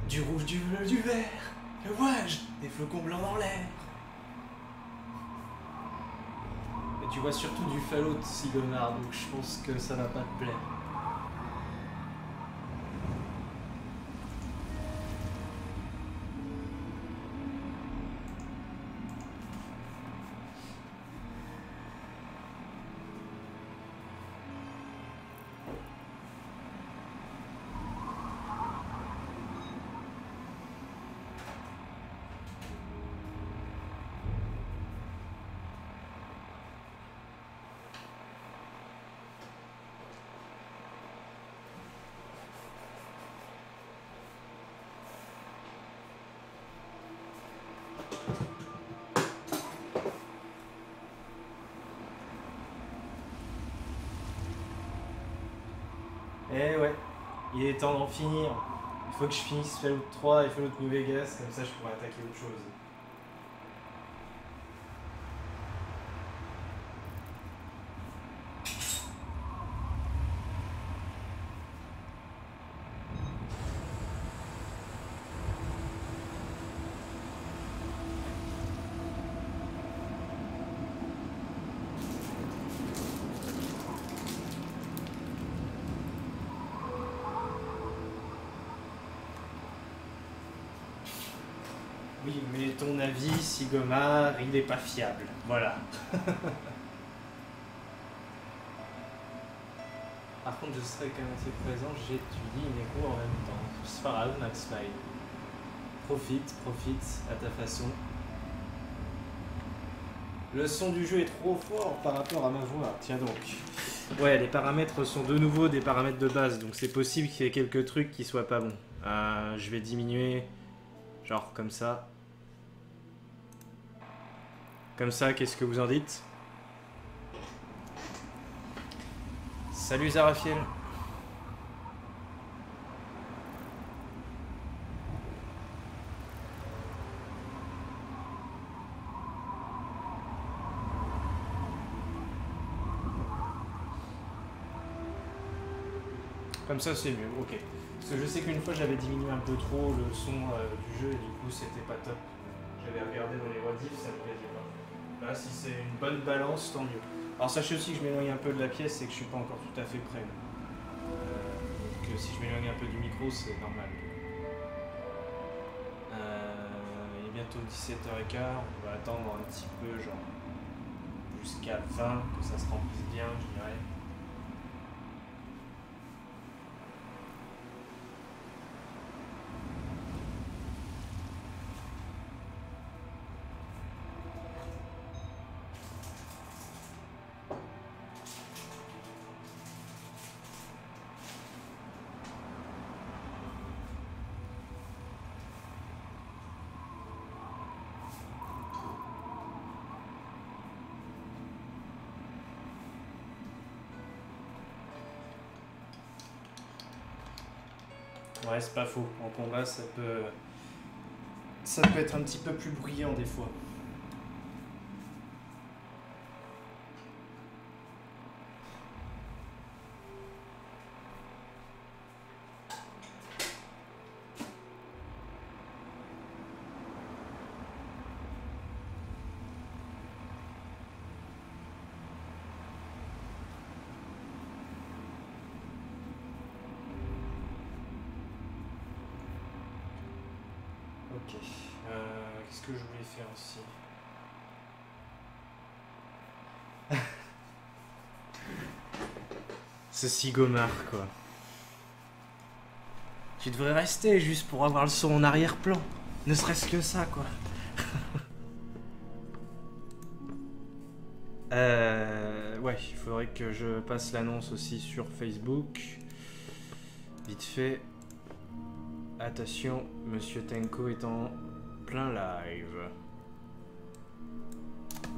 Du rouge, du bleu, du vert. Que vois-je? Des flocons blancs dans l'air. Et tu vois surtout du Fallout, Sigomar, donc je pense que ça va pas te plaire. Eh ouais, il est temps d'en finir. Il faut que je finisse Fallout 3 et Fallout New Vegas, comme ça je pourrai attaquer autre chose. Oui, mais ton avis, Sigomar, il n'est pas fiable. Voilà. Par contre, je serai quand même assez présent, j'étudie une écho en même temps. C'est pas grave, Max Smile. Profite à ta façon. Le son du jeu est trop fort par rapport à ma voix. Tiens donc. Ouais, les paramètres sont de nouveau des paramètres de base, donc c'est possible qu'il y ait quelques trucs qui soient pas bons. Je vais diminuer, genre comme ça. Comme ça, qu'est-ce que vous en dites? Salut Zarafiel. Comme ça c'est mieux, ok. Parce que je sais qu'une fois j'avais diminué un peu trop le son du jeu et du coup c'était pas top. J'avais regardé dans les rediffs, ça me plaisait pas. Là, si c'est une bonne balance, tant mieux. Alors sachez aussi que je m'éloigne un peu de la pièce et que je suis pas encore tout à fait prêt. Donc si je m'éloigne un peu du micro, c'est normal. Il est bientôt 17h15, on va attendre un petit peu, genre jusqu'à 20, que ça se remplisse bien, je dirais. Ouais, c'est pas faux. En combat, ça peut être un petit peu plus bruyant des fois. Ok. Qu'est-ce que je voulais faire aussi? Ce Sigomar, quoi. Tu devrais rester juste pour avoir le son en arrière-plan. Ne serait-ce que ça, quoi. Ouais, il faudrait que je passe l'annonce aussi sur Facebook. Vite fait. Attention, Monsieur Tenko est en plein live.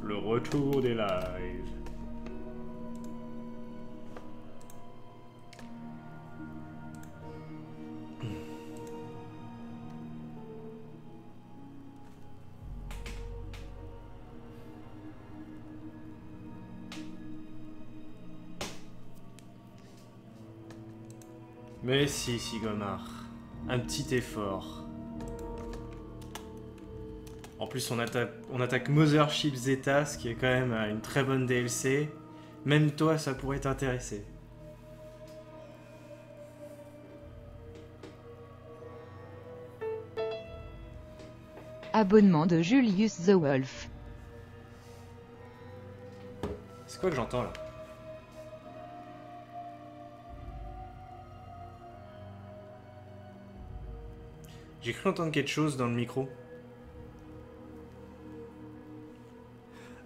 Le retour des lives. Mais si, Sigomar. un petit effort. En plus, on attaque Mothership Zeta, ce qui est quand même une très bonne DLC. Même toi, ça pourrait t'intéresser. Abonnement de Julius the Wolf. C'est quoi que j'entends là? J'ai cru entendre quelque chose dans le micro.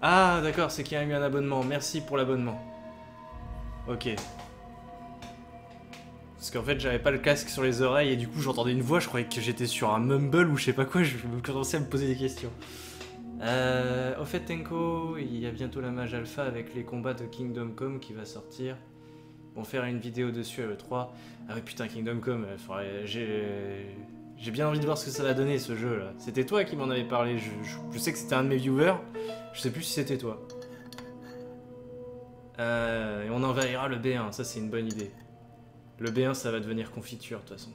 Ah d'accord, c'est qu'il y a eu un abonnement. Merci pour l'abonnement. Ok. Parce qu'en fait j'avais pas le casque sur les oreilles et du coup j'entendais une voix, je croyais que j'étais sur un mumble ou je sais pas quoi, je commençais à me poser des questions. Au fait Tenko, il y a bientôt la mage alpha avec les combats de Kingdom Come qui va sortir. On va faire une vidéo dessus à l'E3. Ah ouais putain Kingdom Come, j'ai bien envie de voir ce que ça va donner ce jeu là. C'était toi qui m'en avais parlé, je sais que c'était un de mes viewers, je sais plus si c'était toi. Et on envahira le B1, ça c'est une bonne idée. Le B1 ça va devenir confiture de toute façon.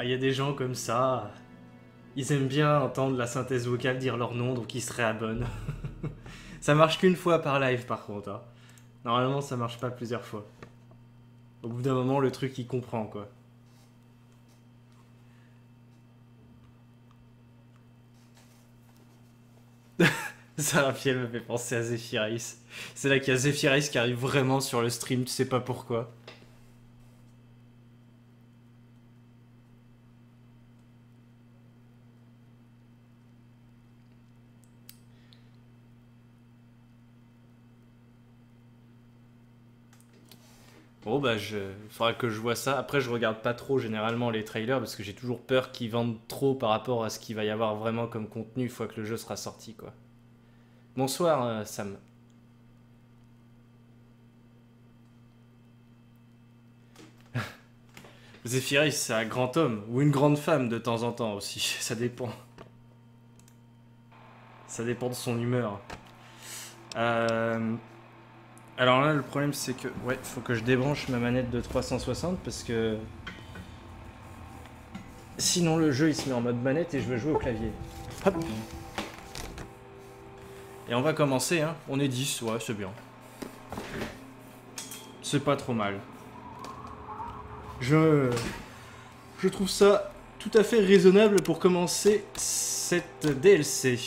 Il y a des gens comme ça, ils aiment bien entendre la synthèse vocale dire leur nom, donc ils se réabonnent. Ça marche qu'une fois par live par contre. Hein. Normalement ça marche pas plusieurs fois. Au bout d'un moment le truc il comprend quoi. Sarafiel me fait penser à Zephyris. C'est là qu'il y a Zephyris qui arrive vraiment sur le stream, tu sais pas pourquoi. Bon bah faudra que je vois ça. Après je regarde pas trop généralement les trailers parce que j'ai toujours peur qu'ils vendent trop par rapport à ce qu'il va y avoir vraiment comme contenu une fois que le jeu sera sorti quoi. Bonsoir Sam. Zephyris c'est un grand homme ou une grande femme de temps en temps aussi, ça dépend. Ça dépend de son humeur. Alors là, le problème, c'est que... Ouais, faut que je débranche ma manette de 360 parce que... Sinon, le jeu, il se met en mode manette et je veux jouer au clavier. Hop. Et on va commencer, hein. On est 10, ouais, c'est bien. C'est pas trop mal. Je trouve ça tout à fait raisonnable pour commencer cette DLC.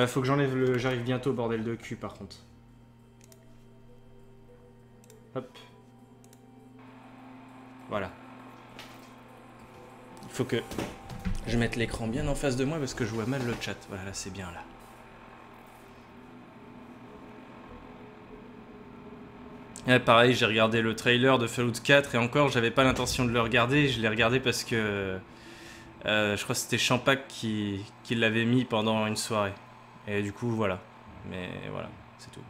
Faut que j'enlève le... J'arrive bientôt, bordel de cul, par contre. Hop. Voilà. Il faut que je mette l'écran bien en face de moi parce que je vois mal le chat. Voilà, c'est bien là. Et pareil, j'ai regardé le trailer de Fallout 4 et encore, j'avais pas l'intention de le regarder. Je l'ai regardé parce que je crois que c'était Champac qui l'avait mis pendant une soirée. Et du coup, voilà. Mais voilà, c'est tout.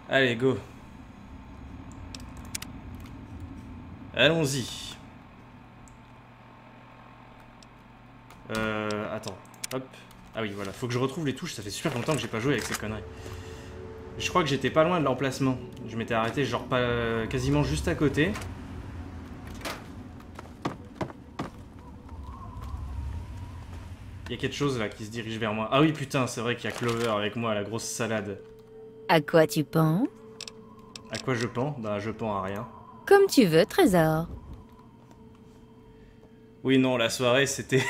Allez, go. Allons-y. Attends. Hop. Ah oui, voilà. Faut que je retrouve les touches. Ça fait super longtemps que j'ai pas joué avec ces conneries. Je crois que j'étais pas loin de l'emplacement. Je m'étais arrêté genre pas quasiment juste à côté. Il y a quelque chose là qui se dirige vers moi. Ah oui, putain, c'est vrai qu'il y a Clover avec moi, la grosse salade. À quoi tu penses? À quoi je pends? Bah, je pends à rien. Comme tu veux, trésor. Oui, non, la soirée, c'était...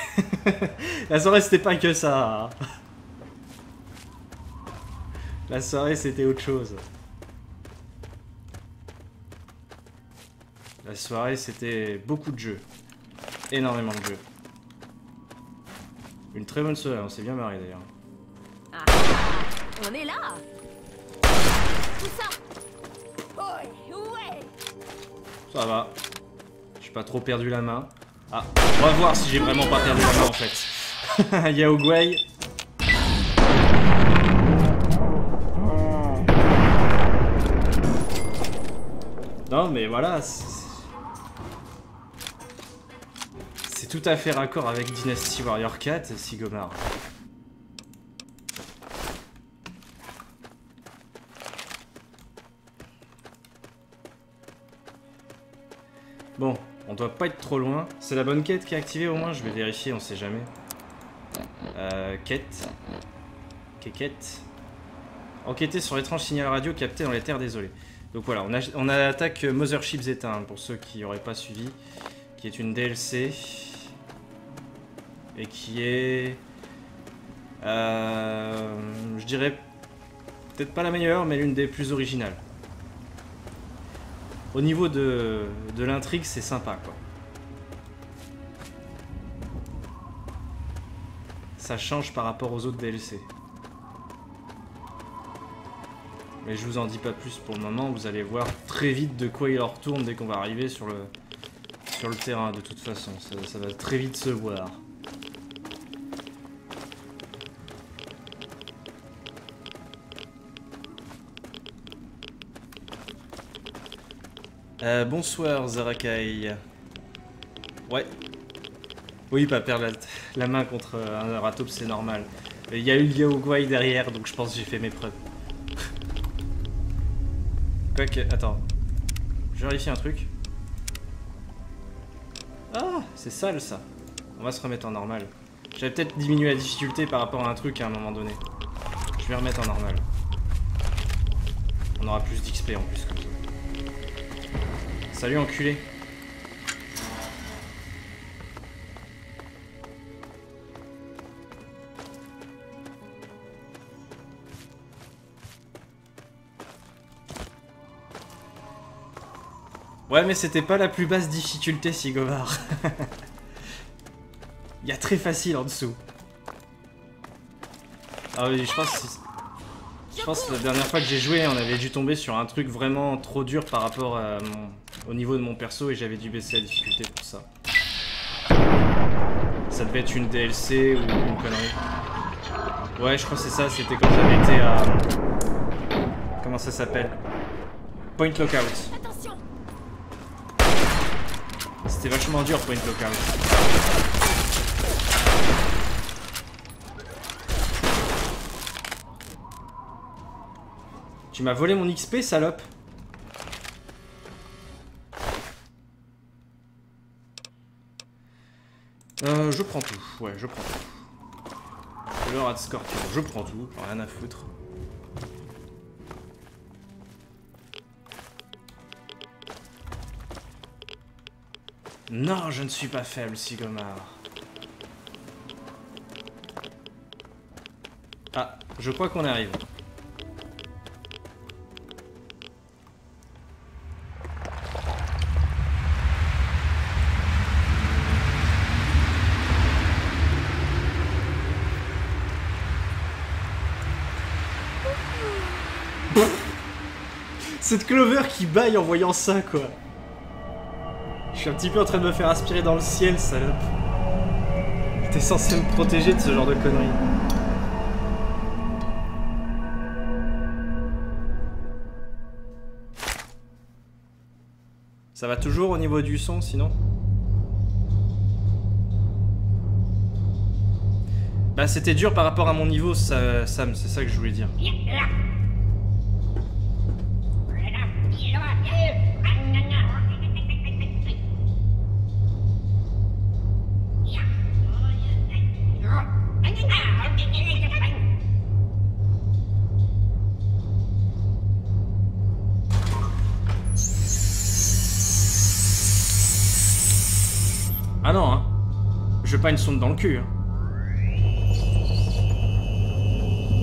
La soirée, c'était pas que ça. La soirée, c'était autre chose. La soirée, c'était beaucoup de jeux. énormément de jeu. Une très bonne soirée, on s'est bien marré d'ailleurs. Ah, on est là. Tout ça. Ouais. Ça va. J'ai pas trop perdu la main. Ah, on va voir si j'ai vraiment pas perdu la main en fait. Yao Guai. Non mais voilà. C'est tout à fait raccord avec Dynasty Warrior 4, Sigomar. Bon, on doit pas être trop loin. C'est la bonne quête qui est activée au moins, je vais vérifier, on sait jamais. Quête. Quête. Enquêter sur l'étrange signal radio capté dans les terres désolées. Donc voilà, on attaque Mothership Zeta, pour ceux qui n'auraient pas suivi. Qui est une DLC. Et qui est... je dirais... Peut-être pas la meilleure, mais l'une des plus originales. Au niveau de l'intrigue, c'est sympa, quoi. Ça change par rapport aux autres DLC. Mais je vous en dis pas plus pour le moment, vous allez voir très vite de quoi il en retourne dès qu'on va arriver sur le terrain, de toute façon. Ça va très vite se voir. Bonsoir Zarakai. Ouais. Oui, pas perdre la main contre un Ratop, c'est normal. Il y a eu le Yao Guai derrière, donc je pense que j'ai fait mes preuves. Quoique, attends. Je vérifie un truc. Ah, c'est sale ça. On va se remettre en normal. J'avais peut-être diminué la difficulté par rapport à un truc à un moment donné. Je vais remettre en normal. On aura plus d'XP en plus comme ça. Salut enculé. Ouais mais c'était pas la plus basse difficulté Sigomar. Il y a très facile en dessous. Ah oui je pense que la dernière fois que j'ai joué on avait dû tomber sur un truc vraiment trop dur par rapport à au niveau de mon perso et j'avais dû baisser la difficulté pour ça. Ça devait être une DLC ou une connerie. Ouais je crois que c'est ça, c'était quand j'avais été à... Comment ça s'appelle? Point Lookout. C'était vachement dur Point Lookout. Tu m'as volé mon XP salope. Je prends tout, ouais je prends tout. Le rat scorpion, je prends tout, rien à foutre. Non, je ne suis pas faible, Sigomar. Ah, je crois qu'on arrive. Cette Clover qui baille en voyant ça, quoi. Je suis un petit peu en train de me faire aspirer dans le ciel, salope. T'es censé me protéger de ce genre de conneries. Ça va toujours au niveau du son, sinon? Bah c'était dur par rapport à mon niveau, Sam, c'est ça que je voulais dire. Ah non, hein. Je veux pas une sonde dans le cul, hein.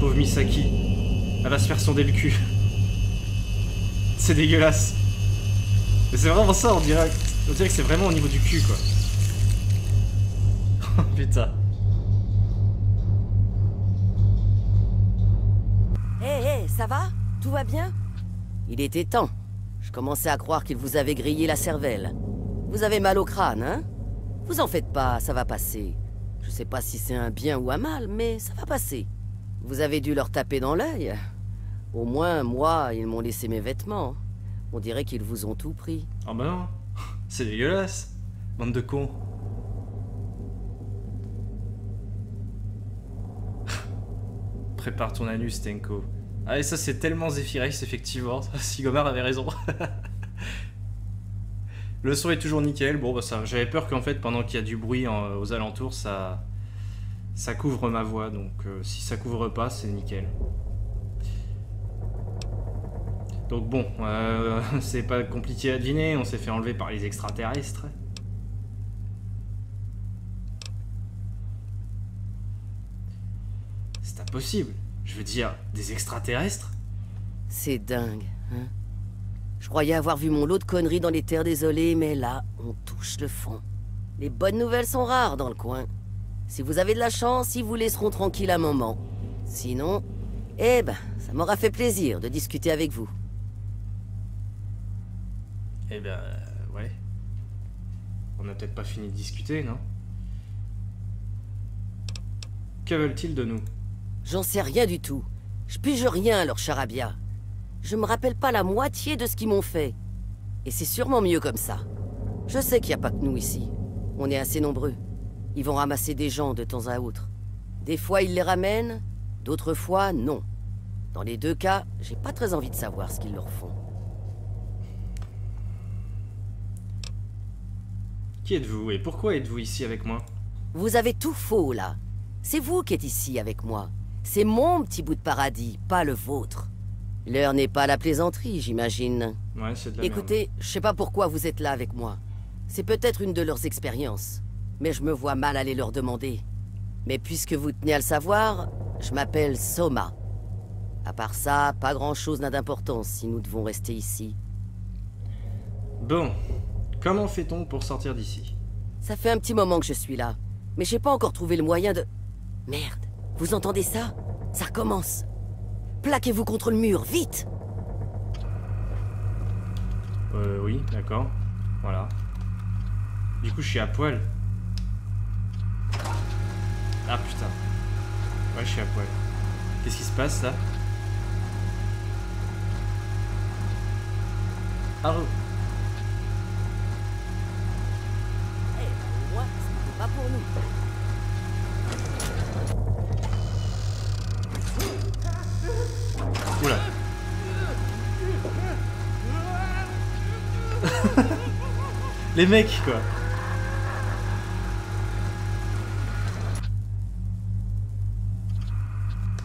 Pauvre Misaki. Elle va se faire sonder le cul. C'est dégueulasse. Mais c'est vraiment ça, on dirait que c'est vraiment au niveau du cul, quoi. Putain. Hé, ça va? Tout va bien? Il était temps. Je commençais à croire qu'il vous avait grillé la cervelle. Vous avez mal au crâne, hein? Vous en faites pas, ça va passer. Je sais pas si c'est un bien ou un mal, mais ça va passer. Vous avez dû leur taper dans l'œil. Au moins, moi, ils m'ont laissé mes vêtements. On dirait qu'ils vous ont tout pris. Ah bah non. C'est dégueulasse. Bande de cons. Prépare ton anus, Tenko. Ah et ça c'est tellement Zephyrex, effectivement. Sigomar avait raison. Le son est toujours nickel. Bon bah ça, j'avais peur qu'en fait pendant qu'il y a du bruit aux alentours, ça couvre ma voix. Donc si ça couvre pas, c'est nickel. Donc bon, c'est pas compliqué à deviner. On s'est fait enlever par les extraterrestres. C'est impossible. Je veux dire, des extraterrestres? C'est dingue, hein? Je croyais avoir vu mon lot de conneries dans les terres désolées, mais là, on touche le fond. Les bonnes nouvelles sont rares dans le coin. Si vous avez de la chance, ils vous laisseront tranquille un moment. Sinon, eh ben, ça m'aura fait plaisir de discuter avec vous. Eh ben, ouais. On n'a peut-être pas fini de discuter, non? Que veulent-ils de nous? J'en sais rien du tout. Je pige rien à leur charabia. Je me rappelle pas la moitié de ce qu'ils m'ont fait. Et c'est sûrement mieux comme ça. Je sais qu'il n'y a pas que nous ici. On est assez nombreux. Ils vont ramasser des gens de temps à autre. Des fois, ils les ramènent, d'autres fois, non. Dans les deux cas, j'ai pas très envie de savoir ce qu'ils leur font. Qui êtes-vous et pourquoi êtes-vous ici avec moi? Vous avez tout faux, là. C'est vous qui êtes ici avec moi. C'est mon petit bout de paradis, pas le vôtre. L'heure n'est pas à la plaisanterie, j'imagine. Ouais, c'est de la Écoutez, je sais pas pourquoi vous êtes là avec moi. C'est peut-être une de leurs expériences. Mais je me vois mal aller leur demander. Mais puisque vous tenez à le savoir, je m'appelle Soma. À part ça, pas grand-chose n'a d'importance si nous devons rester ici. Bon, comment fait-on pour sortir d'ici? Ça fait un petit moment que je suis là. Mais j'ai pas encore trouvé le moyen de... Merde, vous entendez ça? Ça recommence. Plaquez-vous contre le mur, vite! Oui, d'accord. Voilà. Du coup, je suis à poil. Ah putain. Ouais, je suis à poil. Qu'est-ce qui se passe là? Ah, Eh, moi, c'est pas pour nous. oula. Les mecs, quoi.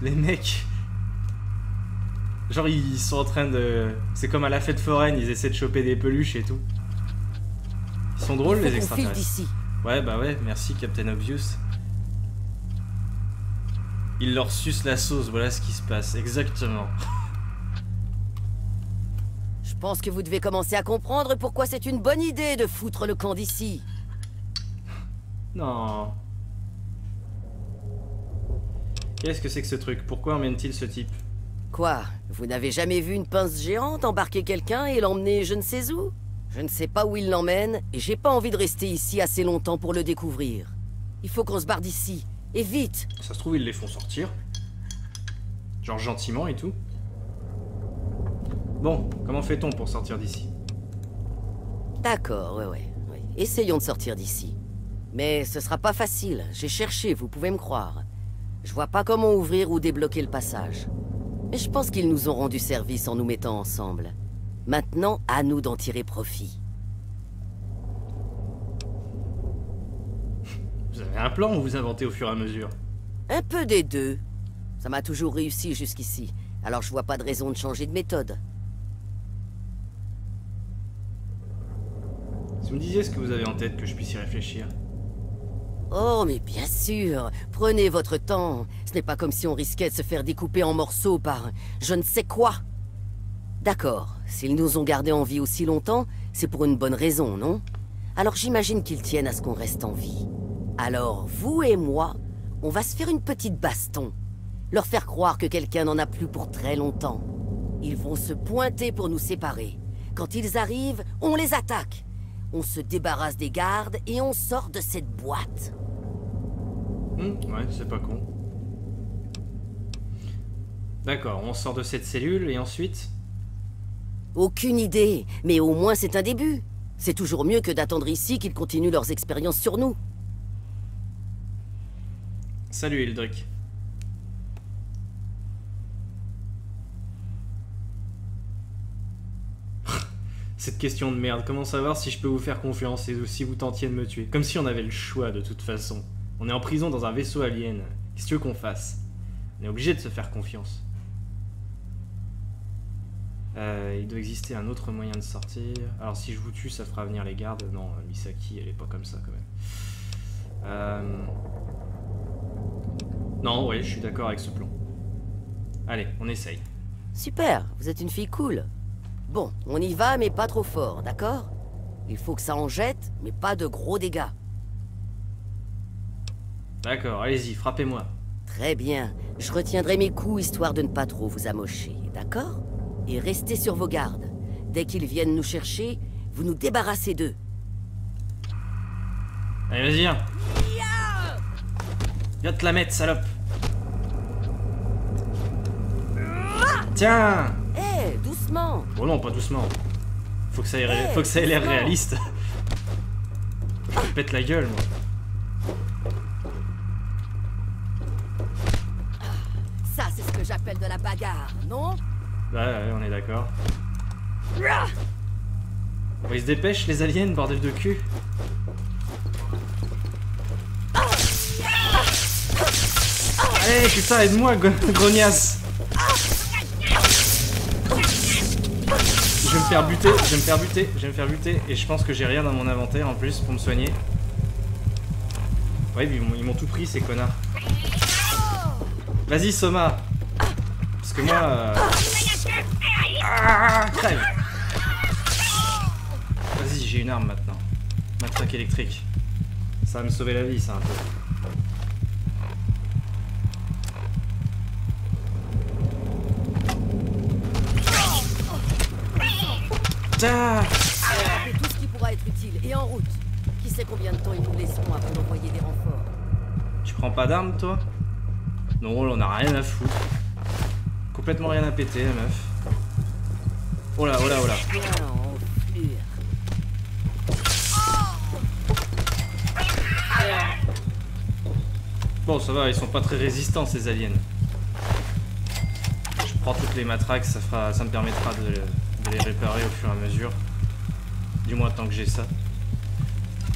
Les mecs. Genre, ils sont en train de... C'est comme à la fête foraine, ils essaient de choper des peluches et tout. Ils sont drôles, les extraterrestres. D'ici. Ouais, bah ouais, merci Captain Obvious. Ils leur sucent la sauce, voilà ce qui se passe, exactement. Je pense que vous devez commencer à comprendre pourquoi c'est une bonne idée de foutre le camp d'ici. Non. Qu'est-ce que c'est que ce truc? Pourquoi emmène-t-il ce type? Quoi? Vous n'avez jamais vu une pince géante embarquer quelqu'un et l'emmener je ne sais où? Je ne sais pas où il l'emmène, et j'ai pas envie de rester ici assez longtemps pour le découvrir. Il faut qu'on se barre d'ici, et vite! Ça se trouve, ils les font sortir. Genre gentiment et tout. Bon, comment fait-on pour sortir d'ici? D'accord, ouais. Essayons de sortir d'ici. Mais ce sera pas facile, j'ai cherché, vous pouvez me croire. Je vois pas comment ouvrir ou débloquer le passage. Mais je pense qu'ils nous ont rendu service en nous mettant ensemble. Maintenant, à nous d'en tirer profit. Vous avez un plan ou vous inventez au fur et à mesure? Un peu des deux. Ça m'a toujours réussi jusqu'ici, alors je vois pas de raison de changer de méthode. Si vous me disiez ce que vous avez en tête, que je puisse y réfléchir. Oh, mais bien sûr. Prenez votre temps. Ce n'est pas comme si on risquait de se faire découper en morceaux par je ne sais quoi. D'accord, s'ils nous ont gardés en vie aussi longtemps, c'est pour une bonne raison, non? Alors j'imagine qu'ils tiennent à ce qu'on reste en vie. Alors, vous et moi, on va se faire une petite baston. Leur faire croire que quelqu'un n'en a plus pour très longtemps. Ils vont se pointer pour nous séparer. Quand ils arrivent, on les attaque. On se débarrasse des gardes et on sort de cette boîte. Ouais, c'est pas con. D'accord, on sort de cette cellule et ensuite... Aucune idée, mais au moins c'est un début. C'est toujours mieux que d'attendre ici qu'ils continuent leurs expériences sur nous. Salut Eldrick. Cette question de merde, comment savoir si je peux vous faire confiance et si vous tentiez de me tuer? Comme si on avait le choix de toute façon. On est en prison dans un vaisseau alien. Qu'est-ce que tu veux qu'on fasse? On est obligé de se faire confiance. Il doit exister un autre moyen de sortir. Alors si je vous tue, ça fera venir les gardes. Non, Misaki, elle est pas comme ça quand même. Non, ouais, je suis d'accord avec ce plan. Allez, on essaye. Super, vous êtes une fille cool. Bon, on y va, mais pas trop fort, d'accord? Il faut que ça en jette, mais pas de gros dégâts. D'accord, allez-y, frappez-moi. Très bien, je retiendrai mes coups histoire de ne pas trop vous amocher, d'accord? Et restez sur vos gardes. Dès qu'ils viennent nous chercher, vous nous débarrassez d'eux. Allez, vas-y, viens. Viens te la mettre, salope. Tiens. Hé, doucement. Oh non, pas doucement. Faut que ça ait l'air réaliste. Je me pète la gueule, moi. Ça, c'est ce que j'appelle de la bagarre, non? Ouais, on est d'accord. Bon, ils se dépêchent, les aliens, bordel de cul. Allez, putain, aide-moi, grognasse. Je vais me faire buter, je vais me faire buter. Et je pense que j'ai rien dans mon inventaire en plus pour me soigner. Ouais, ils m'ont tout pris, ces connards. Vas-y, Soma. Parce que moi... crève. Vas-y, j'ai une arme maintenant. Matraque électrique. Ça va me sauver la vie, ça, un peu. Tout ce qui pourra être utile et en route. Qui sait combien de temps ils nous laisseront avant d'envoyer des renforts? Tu prends pas d'armes, toi? Non, on a rien à foutre. Complètement rien à péter, la meuf. Oh là, oh là, oh là. Bon, ça va, ils sont pas très résistants, ces aliens. Je prends toutes les matraques, ça me permettra de les réparer au fur et à mesure. Du moins tant que j'ai ça.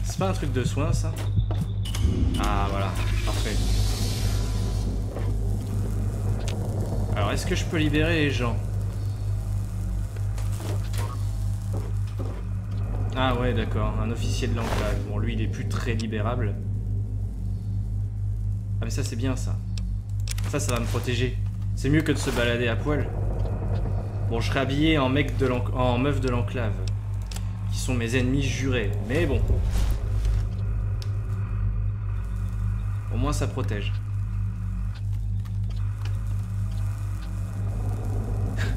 C'est pas un truc de soin, ça? Ah, voilà, parfait. Alors, est-ce que je peux libérer les gens? Ah ouais, d'accord, un officier de l'enclave. Bon, lui, il est plus très libérable. Ah mais ça, c'est bien, ça. Ça va me protéger. C'est mieux que de se balader à poil. Bon, je serai habillé en meuf de l'enclave. Qui sont mes ennemis jurés. Mais bon. Au moins, ça protège.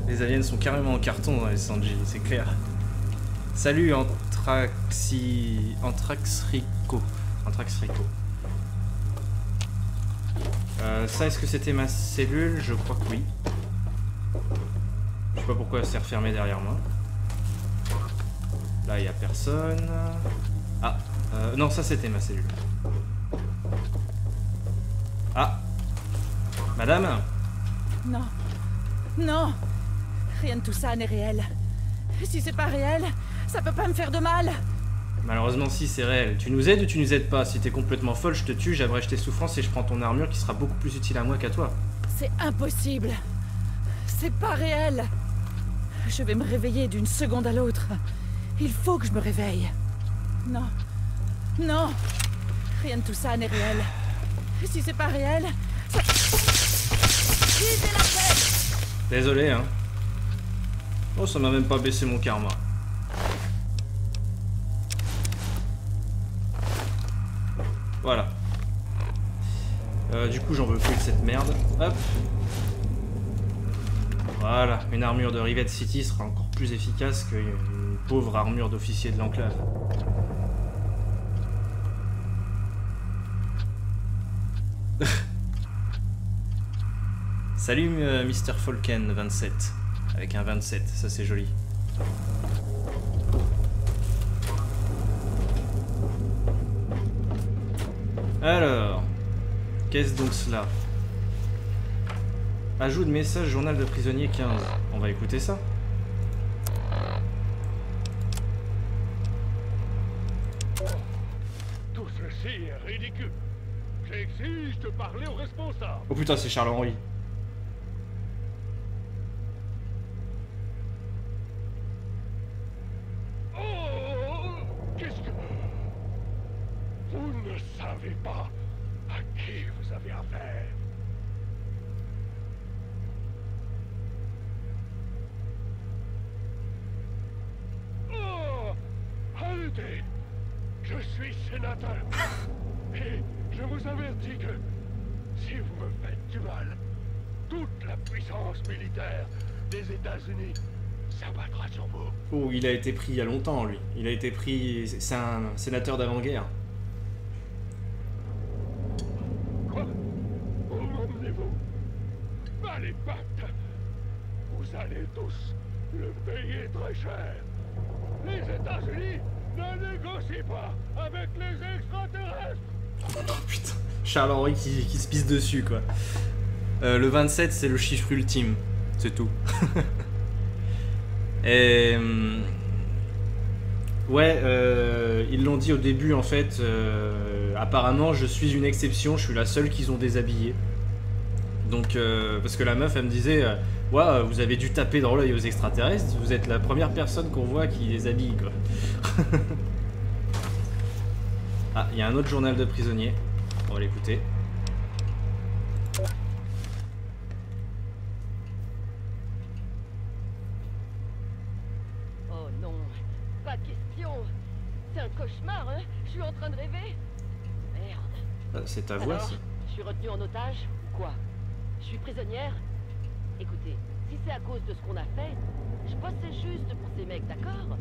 Les aliens sont carrément en carton dans les Sanji, c'est clair. Salut Anthraxrico. Ça, est-ce que c'était ma cellule? Je crois que oui. Je sais pas pourquoi elle s'est refermée derrière moi. Là, il n'y a personne. Ah, non, ça c'était ma cellule. Ah, madame? Non, non, rien de tout ça n'est réel. Si c'est pas réel, ça peut pas me faire de mal. Malheureusement, si, c'est réel. Tu nous aides ou tu nous aides pas? Si t'es complètement folle, je te tue, j'abrège tes souffrances et je prends ton armure qui sera beaucoup plus utile à moi qu'à toi. C'est impossible. C'est pas réel. Je vais me réveiller d'une seconde à l'autre. Il faut que je me réveille. Non. Non. Rien de tout ça n'est réel. Si c'est pas réel, ça... Visez la tête. Désolé, hein. Oh, ça m'a même pas baissé mon karma. Voilà. Du coup, j'en veux plus de cette merde. Hop. Voilà, une armure de Rivet City sera encore plus efficace qu'une pauvre armure d'officier de l'enclave. Salut Mr. Falken 27. Avec un 27, ça c'est joli. Alors, qu'est-ce donc cela? Ajout de message journal de prisonnier 15. On va écouter ça. Tout ceci est ridicule. J'exige de parler au responsable. Oh putain, c'est Charles-Henri. Oh, qu'est-ce que... Vous ne savez pas à qui vous avez affaire. Oh, arrêtez. Je suis sénateur. Et je vous avertis que si vous me faites du mal, toute la puissance militaire des États-Unis s'abattra sur vous. Oh, il a été pris il y a longtemps, lui. Il a été pris... C'est un sénateur d'avant-guerre. Quoi? Où m'emmenez-vous? Allez, pacte. Vous allez tous le payer très cher. Les États-Unis ne négocient pas avec les extraterrestres. Oh putain, Charles-Henri qui se pisse dessus, quoi. Le 27, c'est le chiffre ultime. C'est tout. Et... ouais, ils l'ont dit au début, en fait. Apparemment, je suis une exception. Je suis la seule qu'ils ont déshabillée. Donc, parce que la meuf, elle me disait... ouais, vous avez dû taper dans l'œil aux extraterrestres. Vous êtes la première personne qu'on voit qui les habille, quoi. Ah, il y a un autre journal de prisonnier. On va l'écouter. Oh non, pas question. C'est un cauchemar, hein? Je suis en train de rêver. Merde. Ah, c'est ta voix, Alors, ça. je suis retenue en otage ou quoi? Je suis prisonnière? Écoutez, si c'est à cause de ce qu'on a fait, je bossais juste pour ces mecs, d'accord?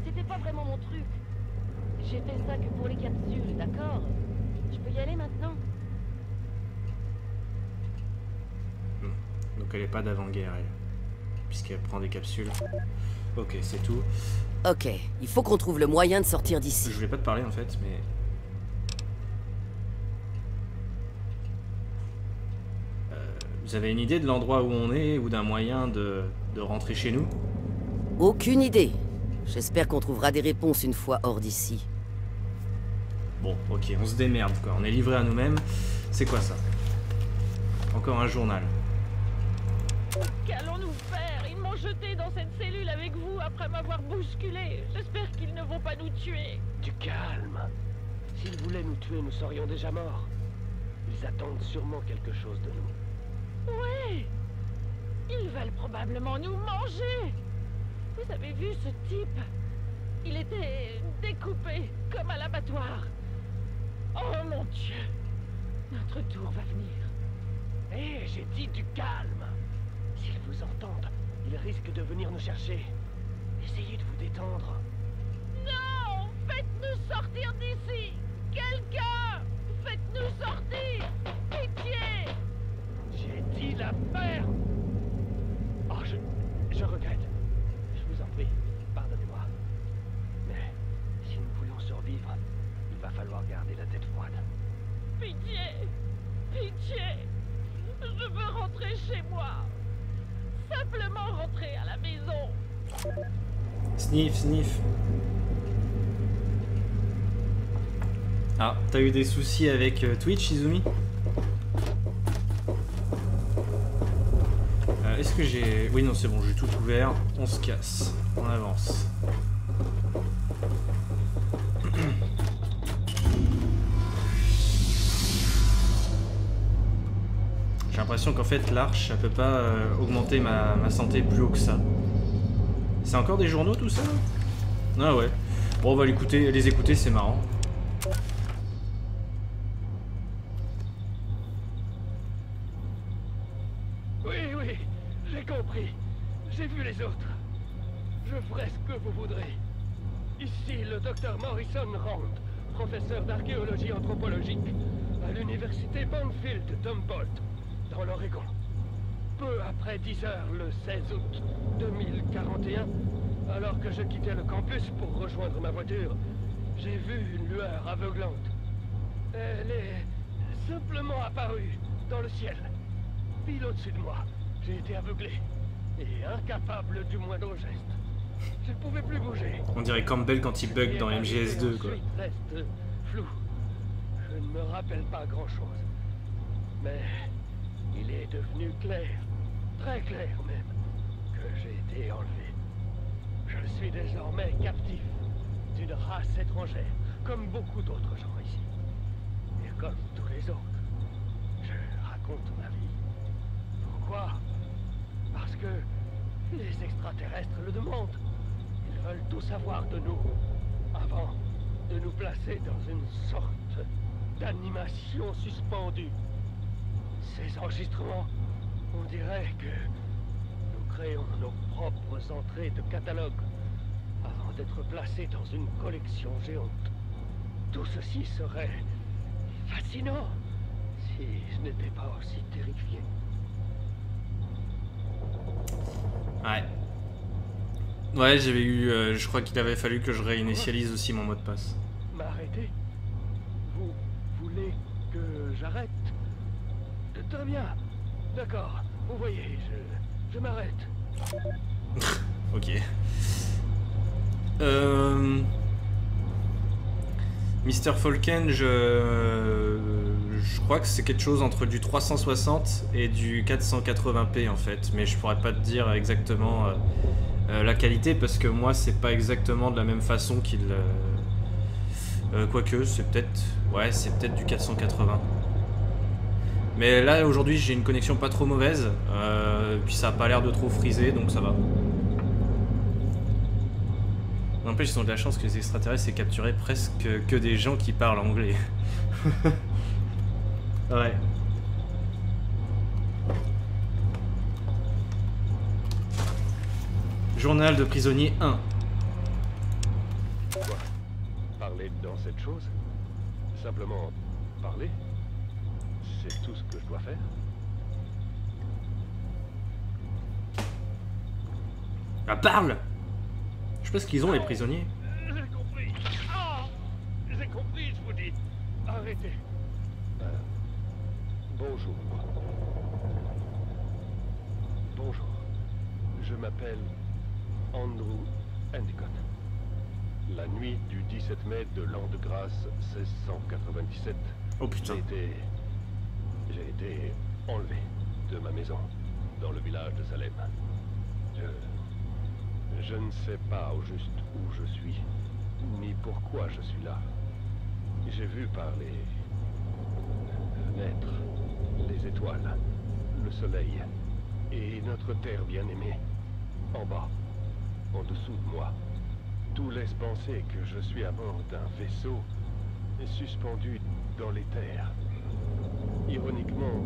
C'était pas vraiment mon truc. J'ai fait ça que pour les capsules, d'accord? Je peux y aller maintenant? Donc elle est pas d'avant-guerre, elle. Puisqu'elle prend des capsules. Ok, c'est tout. Ok, il faut qu'on trouve le moyen de sortir d'ici. Je voulais pas te parler, en fait, mais... vous avez une idée de l'endroit où on est, ou d'un moyen de rentrer chez nous? Aucune idée. J'espère qu'on trouvera des réponses une fois hors d'ici. Bon, ok, on se démerde, quoi. On est livré à nous-mêmes. C'est quoi, ça? Encore un journal. Qu'allons-nous faire? Ils m'ont jeté dans cette cellule avec vous après m'avoir bousculé. J'espère qu'ils ne vont pas nous tuer. Du calme. S'ils voulaient nous tuer, nous serions déjà morts. Ils attendent sûrement quelque chose de nous. Ouais. Ils veulent probablement nous manger. Vous avez vu ce type? Il était découpé, comme à l'abattoir. Oh mon Dieu! Notre tour va venir. Hé, j'ai dit du calme. S'ils vous entendent, ils risquent de venir nous chercher. Essayez de vous détendre. Non! Faites-nous sortir d'ici! Quelqu'un! Faites-nous sortir! Pitié! J'ai dit la merde. Oh, je regrette. Je vous en prie, pardonnez-moi. Mais si nous voulons survivre, il va falloir garder la tête froide. Pitié! Pitié! Je veux rentrer chez moi! Simplement rentrer à la maison! Sniff, sniff. Ah, t'as eu des soucis avec Twitch, Izumi? Est-ce que j'ai... Oui, non, c'est bon, j'ai tout ouvert. On se casse. On avance. J'ai l'impression qu'en fait, l'arche, elle peut pas augmenter ma santé plus haut que ça. C'est encore des journaux, tout ça? Ah ouais. Bon, on va les écouter, c'est marrant. Oui, j'ai compris. J'ai vu les autres. Je ferai ce que vous voudrez. Ici, le docteur Morrison Rand, professeur d'archéologie anthropologique à l'université Banfield d'Humboldt, dans l'Oregon. Peu après 10 heures, le 16 août 2041, alors que je quittais le campus pour rejoindre ma voiture, j'ai vu une lueur aveuglante. Elle est simplement apparue dans le ciel. Pile au-dessus de moi, j'ai été aveuglé et incapable du moindre geste. Je ne pouvais plus bouger. On dirait Campbell quand il bug dans MGS2 quoi. Ensuite reste flou. Je ne me rappelle pas grand-chose. Mais il est devenu clair, très clair même, que j'ai été enlevé. Je suis désormais captif d'une race étrangère, comme beaucoup d'autres gens ici. Et comme tous les autres, je raconte ma vie. Pourquoi? Parce que les extraterrestres le demandent. Ils veulent tout savoir de nous, avant de nous placer dans une sorte d'animation suspendue. Ces enregistrements, on dirait que nous créons nos propres entrées de catalogue avant d'être placés dans une collection géante. Tout ceci serait fascinant si je n'étais pas aussi terrifié. Ouais. Ouais, j'avais eu... je crois qu'il avait fallu que je réinitialise aussi mon mot de passe. M'arrêter? Vous voulez que j'arrête? Très bien. D'accord. Vous voyez, je m'arrête. Ok. Mr. Falken, je crois que c'est quelque chose entre du 360 et du 480p en fait, mais je pourrais pas te dire exactement la qualité parce que moi c'est pas exactement de la même façon qu'il... quoique c'est peut-être... Ouais, c'est peut-être du 480. Mais là aujourd'hui j'ai une connexion pas trop mauvaise, puis ça a pas l'air de trop friser donc ça va. N'empêche, ils ont de la chance que les extraterrestres aient capturé presque que des gens qui parlent anglais. Ouais. Journal de prisonnier 1. Quoi? Parler dans cette chose? Simplement parler? C'est tout ce que je dois faire? Ah, parle! Je sais pas ce qu'ils ont les prisonniers. J'ai compris. Ah, j'ai compris, je vous dis. Arrêtez. Bonjour. Bonjour. Je m'appelle Andrew Endicott. La nuit du 17 mai de l'an de grâce 1697, Oh putain. j'ai été enlevé de ma maison dans le village de Salem. Je ne sais pas au juste où je suis, ni pourquoi je suis là. J'ai vu par les fenêtres, les étoiles, le soleil et notre terre bien-aimée. En bas, en dessous de moi, tout laisse penser que je suis à bord d'un vaisseau suspendu dans les terres. Ironiquement,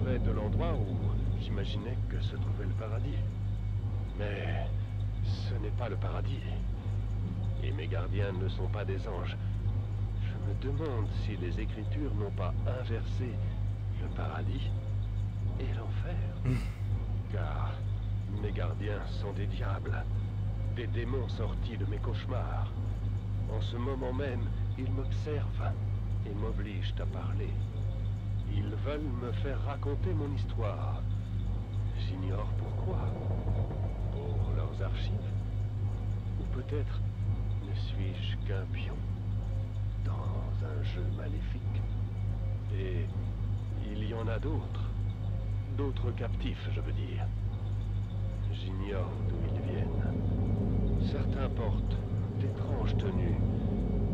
près de l'endroit où j'imaginais que se trouvait le paradis. Mais ce n'est pas le paradis. Et mes gardiens ne sont pas des anges. Je me demande si les Écritures n'ont pas inversé le paradis et l'enfer. Car mes gardiens sont des diables, des démons sortis de mes cauchemars. En ce moment même, ils m'observent et m'obligent à parler. Ils veulent me faire raconter mon histoire. J'ignore pourquoi. Pour leurs archives? Ou peut-être ne suis-je qu'un pion dans un jeu maléfique? Et il y en a d'autres. D'autres captifs, je veux dire. J'ignore d'où ils viennent. Certains portent d'étranges tenues,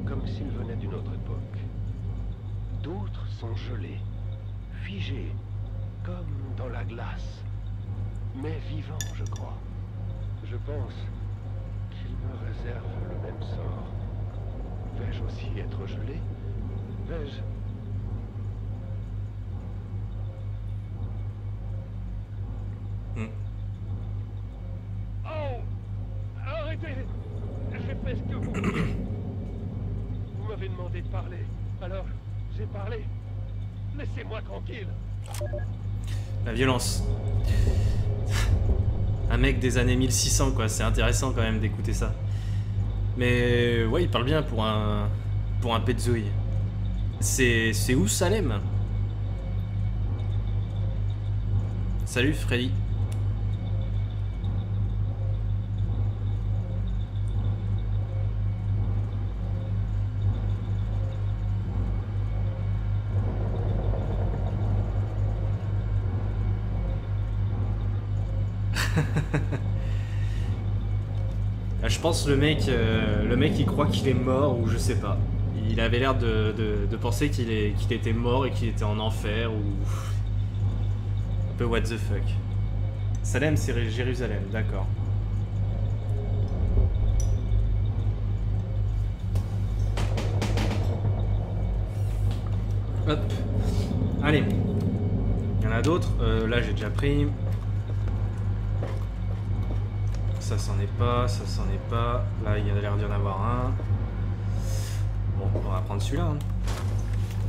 comme s'ils venaient d'une autre époque. D'autres sont gelés, figés, comme dans la glace, mais vivants, je crois. Je pense qu'ils me réservent le même sort. Vais-je aussi être gelé? Vais-je... Oh! Arrêtez! J'ai fait ce que vous vouliez. Vous m'avez demandé de parler, alors j'ai parlé. Laissez-moi tranquille. La violence. Un mec des années 1600 quoi, c'est intéressant quand même d'écouter ça. Mais ouais, il parle bien pour un Petzouille. C'est où Salem? Salut Freddy. Je pense le mec il croit qu'il est mort ou je sais pas. Il avait l'air de penser qu'il était mort et qu'il était en enfer ou... Un peu what the fuck. Salem c'est Jérusalem, d'accord. Hop. Allez. Il y en a d'autres. Là j'ai déjà pris. Ça c'en est pas, ça c'en est pas. Là il y a l'air d'y en avoir un. Bon, on va prendre celui-là. Hein.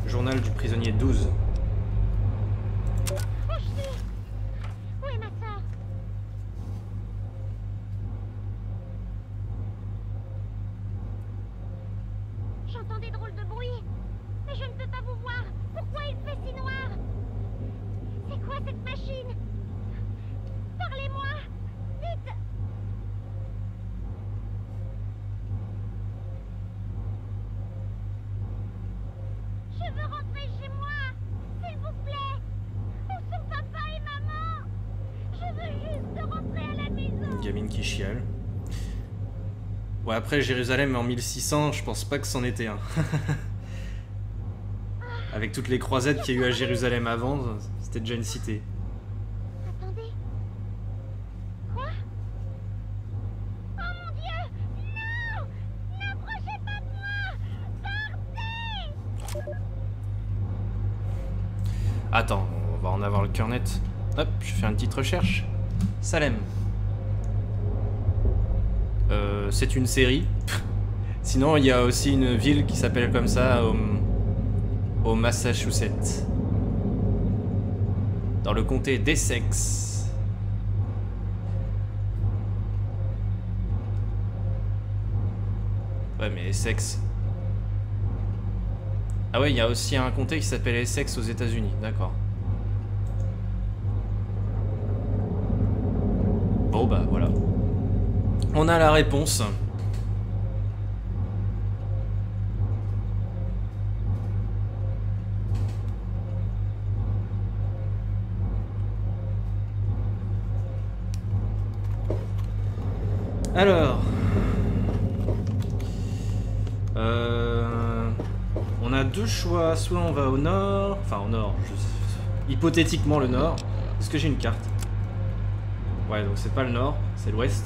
Journal du prisonnier 12. Où est ma sœur? J'entends des drôles de bruit, mais je ne peux pas vous voir. Pourquoi il fait si noir? C'est quoi cette machine? Parlez-moi! Vite! Je veux rentrer chez moi! S'il vous plaît! Où sont papa et maman? Je veux juste rentrer à la maison! Une gamine qui chiale. Ouais, après Jérusalem en 1600, je pense pas que c'en était un. Avec toutes les croisades qu'il y a eu à Jérusalem avant, c'était déjà une cité. Attendez. Quoi? Oh mon Dieu! Non! N'approchez pas de moi! Partez! Attends, on va en avoir le cœur net. Hop, je fais une petite recherche. Salem. C'est une série. Sinon, il y a aussi une ville qui s'appelle comme ça au Massachusetts. Dans le comté d'Essex. Ouais, mais Essex. Ah ouais, il y a aussi un comté qui s'appelle Essex aux États-Unis, d'accord. Bon bah voilà. On a la réponse. Alors, on a deux choix. Soit on va au nord, enfin au nord, hypothétiquement le nord. Est-ce que j'ai une carte? Ouais, donc c'est pas le nord, c'est l'ouest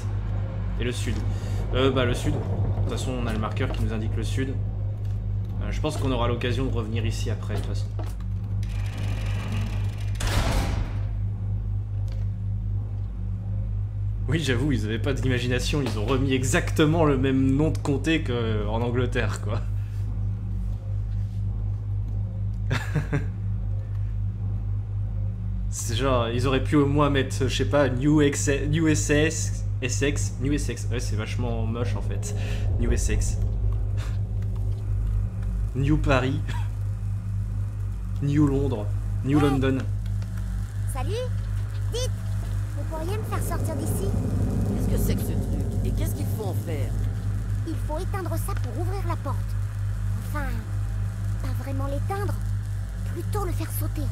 et le sud. Bah le sud. De toute façon, on a le marqueur qui nous indique le sud. Je pense qu'on aura l'occasion de revenir ici après, de toute façon. Oui, j'avoue, ils avaient pas d'imagination, ils ont remis exactement le même nom de comté qu'en Angleterre, quoi. C'est genre, ils auraient pu au moins mettre, je sais pas, New Essex, ouais, c'est vachement moche en fait. New Essex. New Paris. New Londres. New London. Salut! Dites! Vous pourriez me faire sortir d'ici? Qu'est-ce que c'est que ce truc? Et qu'est-ce qu'il faut en faire? Il faut éteindre ça pour ouvrir la porte. Enfin, pas vraiment l'éteindre, plutôt le faire sauter.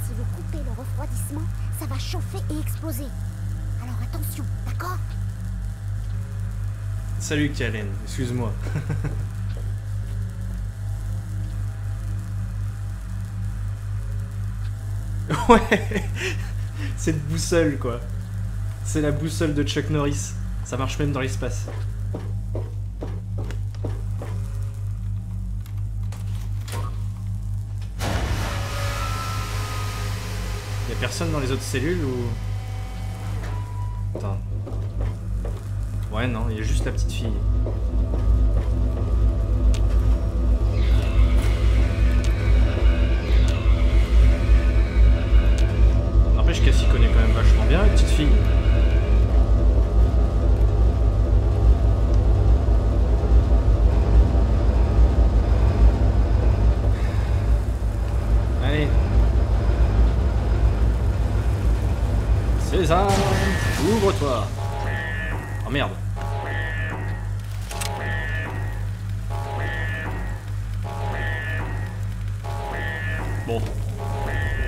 Si vous coupez le refroidissement, ça va chauffer et exploser. Alors attention, d'accord? Salut Kalen, excuse-moi. Ouais, cette boussole quoi. C'est la boussole de Chuck Norris. Ça marche même dans l'espace. Y'a personne dans les autres cellules ou... Attends. Ouais, non, il y a juste la petite fille. N'empêche qu'elle s'y connaît quand même vachement bien, la petite fille. Allez. César, ouvre-toi. Oh merde. Bon.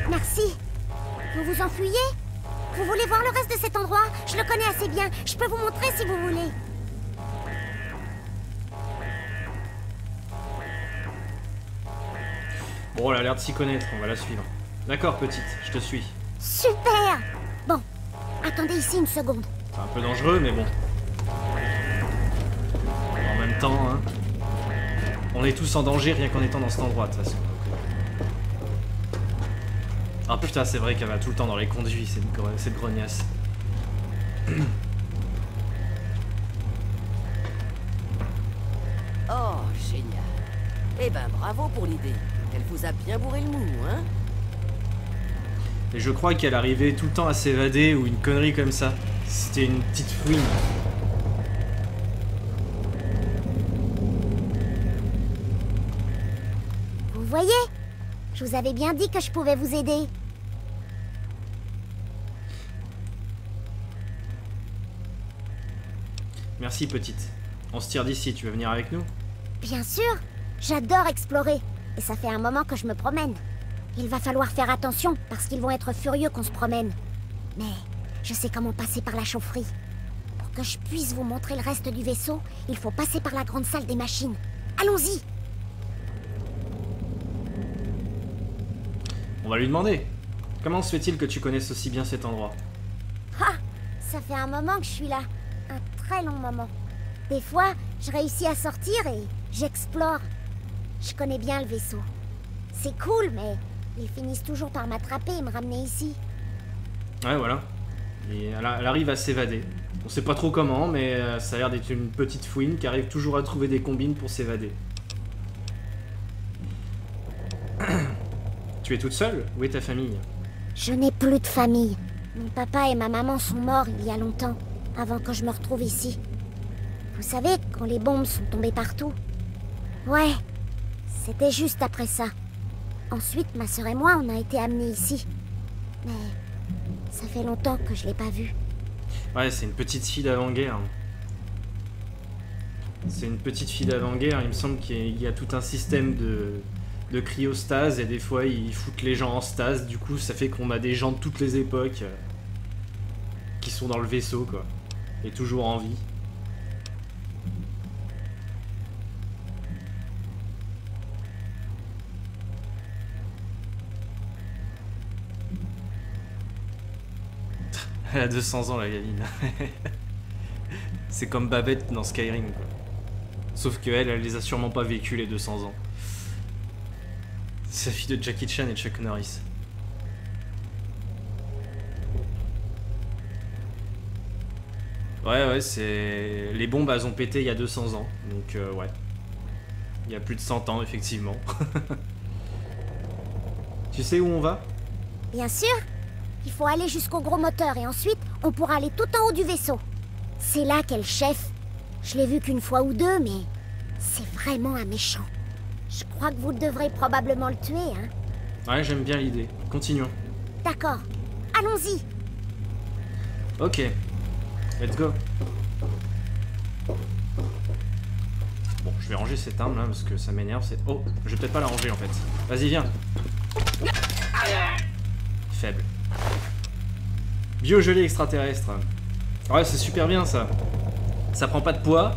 Merci. Vous vous enfuyez? Vous voulez voir le reste de cet endroit? Je le connais assez bien. Je peux vous montrer si vous voulez. Bon, elle a l'air de s'y connaître, on va la suivre. D'accord, petite, je te suis. Super! Bon, attendez ici une seconde. C'est un peu dangereux, mais bon. En même temps, hein, on est tous en danger rien qu'en étant dans cet endroit, de toute façon. Ah putain, c'est vrai qu'elle va tout le temps dans les conduits, cette grognasse. Oh, génial. Eh ben, bravo pour l'idée. Elle vous a bien bourré le mou, hein? Et je crois qu'elle arrivait tout le temps à s'évader ou une connerie comme ça. C'était une petite fouine. Vous voyez? Je vous avais bien dit que je pouvais vous aider. Merci, petite. On se tire d'ici, tu veux venir avec nous? Bien sûr, j'adore explorer. Et ça fait un moment que je me promène. Il va falloir faire attention, parce qu'ils vont être furieux qu'on se promène. Mais je sais comment passer par la chaufferie. Pour que je puisse vous montrer le reste du vaisseau, il faut passer par la grande salle des machines. Allons-y! On va lui demander. Comment se fait-il que tu connaisses aussi bien cet endroit? Ah! Ça fait un moment que je suis là. Un très long moment. Des fois, je réussis à sortir et j'explore. Je connais bien le vaisseau. C'est cool, mais ils finissent toujours par m'attraper et me ramener ici. Ouais, voilà. Et elle arrive à s'évader. On sait pas trop comment, mais ça a l'air d'être une petite fouine qui arrive toujours à trouver des combines pour s'évader. Tu es toute seule? Où est ta famille? Je n'ai plus de famille. Mon papa et ma maman sont morts il y a longtemps, avant que je me retrouve ici. Vous savez, quand les bombes sont tombées partout? Ouais, c'était juste après ça. Ensuite, ma sœur et moi, on a été amenés ici. Mais ça fait longtemps que je l'ai pas vue. Ouais, c'est une petite fille d'avant-guerre. C'est une petite fille d'avant-guerre. Il me semble qu'il y a tout un système de cryostase et des fois ils foutent les gens en stase. Du coup, ça fait qu'on a des gens de toutes les époques qui sont dans le vaisseau, quoi. Et toujours en vie. Elle a 200 ans, la gamine. C'est comme Babette dans Skyrim, quoi. Sauf que elle les a sûrement pas vécu, les 200 ans. C'est la fille de Jackie Chan et Chuck Norris. Ouais, c'est... Les bombes, elles ont pété il y a 200 ans. Donc, ouais. Il y a plus de 100 ans, effectivement. Tu sais où on va? Bien sûr. Il faut aller jusqu'au gros moteur et ensuite, on pourra aller tout en haut du vaisseau. C'est là qu'est le chef. Je l'ai vu qu'une fois ou deux, mais c'est vraiment un méchant. Je crois que vous devrez probablement le tuer, hein? Ouais, j'aime bien l'idée. Continuons. D'accord. Allons-y. Ok. Let's go. Bon, je vais ranger cette arme là parce que ça m'énerve. Oh, je vais peut-être pas la ranger en fait. Vas-y, viens. Faible. Biogelé extraterrestre. Ouais, c'est super bien ça. Ça prend pas de poids.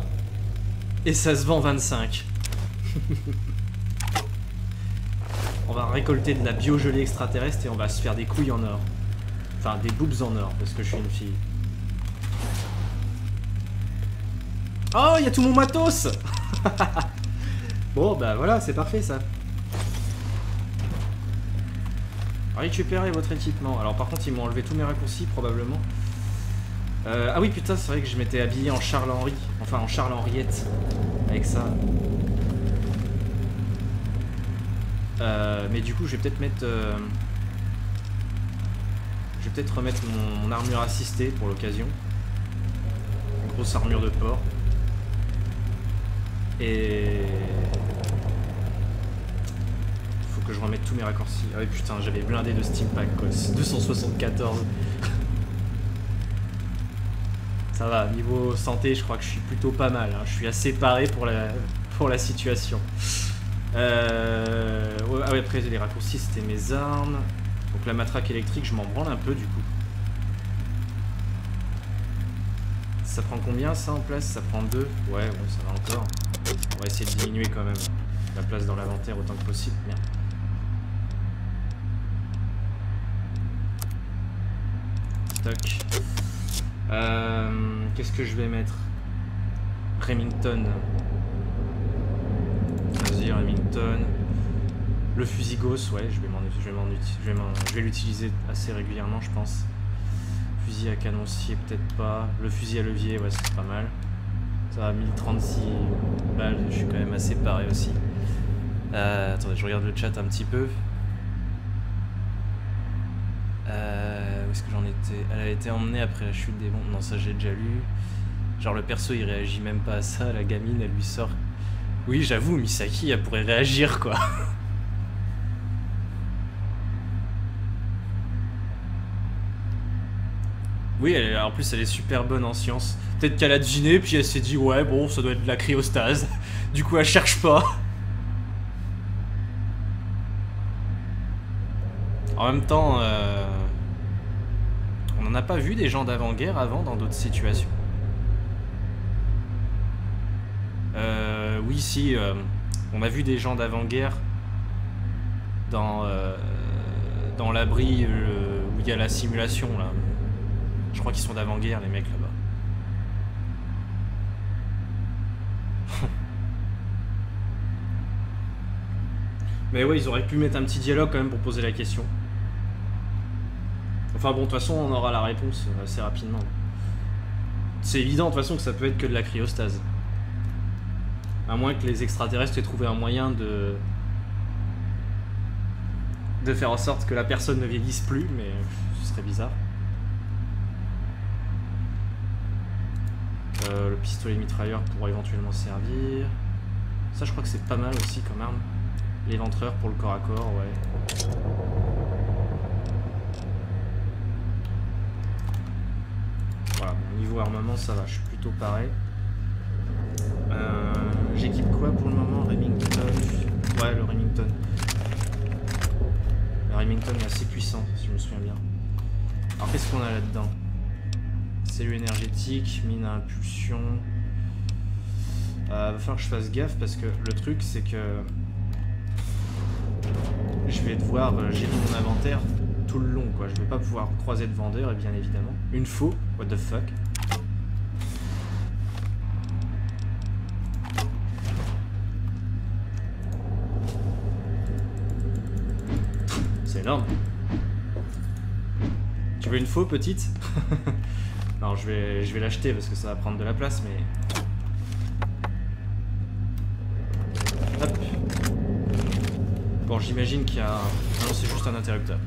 Et ça se vend 25. On va récolter de la biogelée extraterrestre et on va se faire des couilles en or. Enfin, des boobs en or, parce que je suis une fille. Oh, il y a tout mon matos. Bon, bah voilà, c'est parfait ça. Récupérez votre équipement. Alors par contre, ils m'ont enlevé tous mes raccourcis, probablement. Ah oui, putain, c'est vrai que je m'étais habillé en Charles-Henri. Enfin, en Charles-Henriette. Avec ça. Mais du coup, je vais peut-être mettre... Je vais peut-être remettre mon armure assistée pour l'occasion. Une grosse armure de porc. Et... Faut que je remette tous mes raccourcis. Ah oui, putain, j'avais blindé de Steampack, quoi. 274. Ça va, niveau santé, je crois que je suis plutôt pas mal. Hein. Je suis assez paré pour la situation. Ouais, après, les raccourcis, c'était mes armes. Donc la matraque électrique, je m'en branle un peu, du coup. Ça prend combien, ça, en place? Ça prend 2. Ouais, bon, ça va encore. On va essayer de diminuer, quand même, la place dans l'inventaire autant que possible. Merde. Toc. Qu'est-ce que je vais mettre? Remington. Vas-y, Remington. Le fusil Gauss, ouais, je vais l'utiliser assez régulièrement, je pense. Fusil à canoncier, peut-être pas. Le fusil à levier, ouais, c'est pas mal. Ça va, 1036 balles, je suis quand même assez paré aussi. Attendez, je regarde le chat un petit peu. Où est-ce que j'en étais? Elle a été emmenée après la chute des bombes. Non, ça j'ai déjà lu. Genre le perso il réagit même pas à ça, la gamine elle lui sort. Oui, j'avoue, Misaki elle pourrait réagir quoi. Oui, en plus elle est super bonne en sciences. Peut-être qu'elle a deviné, puis elle s'est dit ouais bon ça doit être de la cryostase. Du coup elle cherche pas. En même temps, on n'en a pas vu des gens d'avant-guerre avant dans d'autres situations. Oui, si, on a vu des gens d'avant-guerre dans l'abri où il y a la simulation là. Je crois qu'ils sont d'avant-guerre les mecs là-bas. Mais ouais, ils auraient pu mettre un petit dialogue quand même pour poser la question. Enfin bon, de toute façon, on aura la réponse assez rapidement. C'est évident de toute façon que ça peut être que de la cryostase. À moins que les extraterrestres aient trouvé un moyen de faire en sorte que la personne ne vieillisse plus, mais ce serait bizarre. Le pistolet mitrailleur pourra éventuellement servir. Ça, je crois que c'est pas mal aussi comme arme. L'éventreur pour le corps à corps, ouais. Voilà, bon, niveau armement, ça va, je suis plutôt pareil. J'équipe quoi pour le moment? Remington. Ouais, le Remington. Le Remington est assez puissant, si je me souviens bien. Alors, qu'est-ce qu'on a là-dedans? Cellule énergétique, mine à impulsion. Va falloir que je fasse gaffe parce que le truc, c'est que je vais devoir gérer mon inventaire tout le long, quoi. Je vais pas pouvoir croiser de vendeur, et bien évidemment. Une faux, what the fuck. C'est énorme. Tu veux une faux petite? Non, je vais l'acheter parce que ça va prendre de la place, mais... Hop. Bon, j'imagine qu'il y a... Non, c'est juste un interrupteur.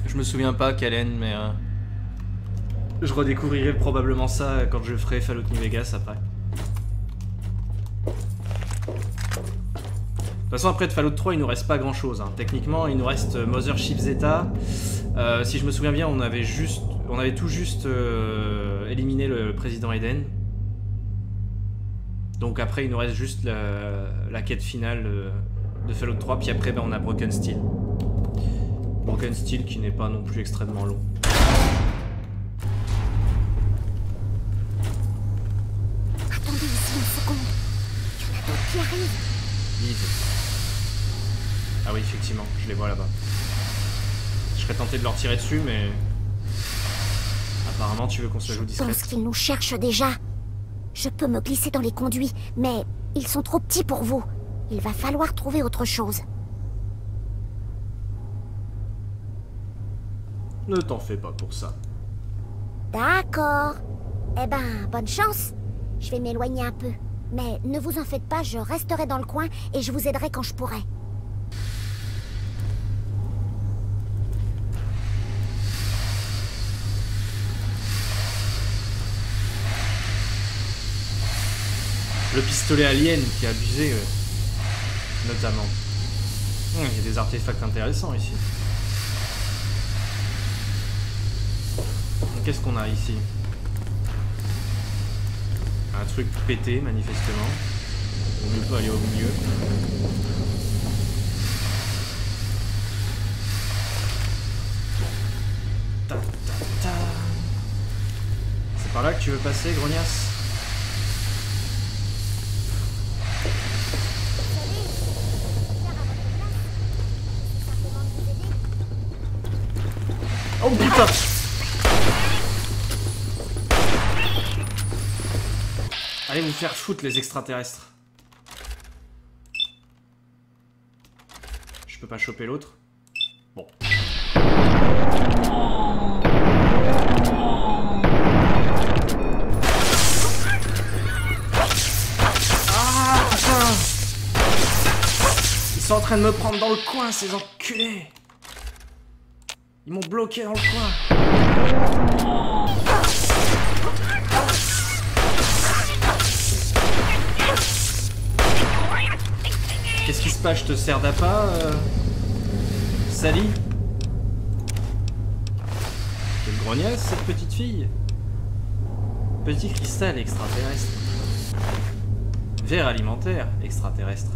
Je me souviens pas, Kalen, mais... je redécouvrirai probablement ça quand je ferai Fallout New Vegas après. De toute façon, après de Fallout 3, il nous reste pas grand chose. Hein. Techniquement, il nous reste Mothership Zeta. Si je me souviens bien, on avait tout juste éliminé le président Eden. Donc après, il nous reste juste la quête finale de Fallout 3. Puis après, on a Broken Steel. Broken Steel qui n'est pas non plus extrêmement long. Attendez ici une seconde. Il y en a d'autres qui arrivent. Vive. Ah oui, effectivement, je les vois là-bas. Je serais tenté de leur tirer dessus, mais... Apparemment, tu veux qu'on se joue discret. Je pense qu'ils nous cherchent déjà. Je peux me glisser dans les conduits, mais ils sont trop petits pour vous. Il va falloir trouver autre chose. Ne t'en fais pas pour ça. D'accord. Eh ben, bonne chance. Je vais m'éloigner un peu. Mais ne vous en faites pas, je resterai dans le coin et je vous aiderai quand je pourrai. Le pistolet alien qui a abusé, notamment. Il y a des artefacts intéressants ici. Qu'est-ce qu'on a ici? Un truc pété, manifestement. On ne peut aller au milieu. Ta, ta, ta. C'est par là que tu veux passer, grognasse? Oh putain! Allez vous faire foutre les extraterrestres. Je peux pas choper l'autre? Bon. Ah putain! Ils sont en train de me prendre dans le coin, ces enculés! Ils m'ont bloqué dans le coin. Qu'est-ce qui se passe? Je te sers d'appât, Sally? Quelle grognasse, cette petite fille. Petit cristal extraterrestre. Verre alimentaire extraterrestre.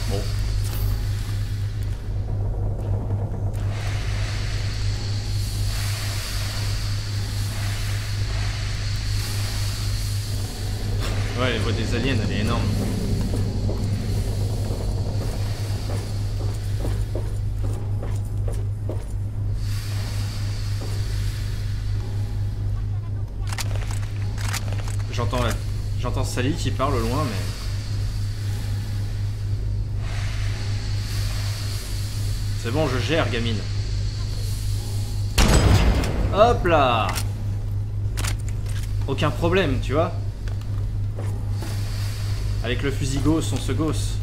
Bon. Ouais, la voix des aliens, elle est énorme. J'entends Sally qui parle au loin, mais... C'est bon, je gère, gamine. Hop là! Aucun problème, tu vois? Avec le fusil gauss, on se gausse.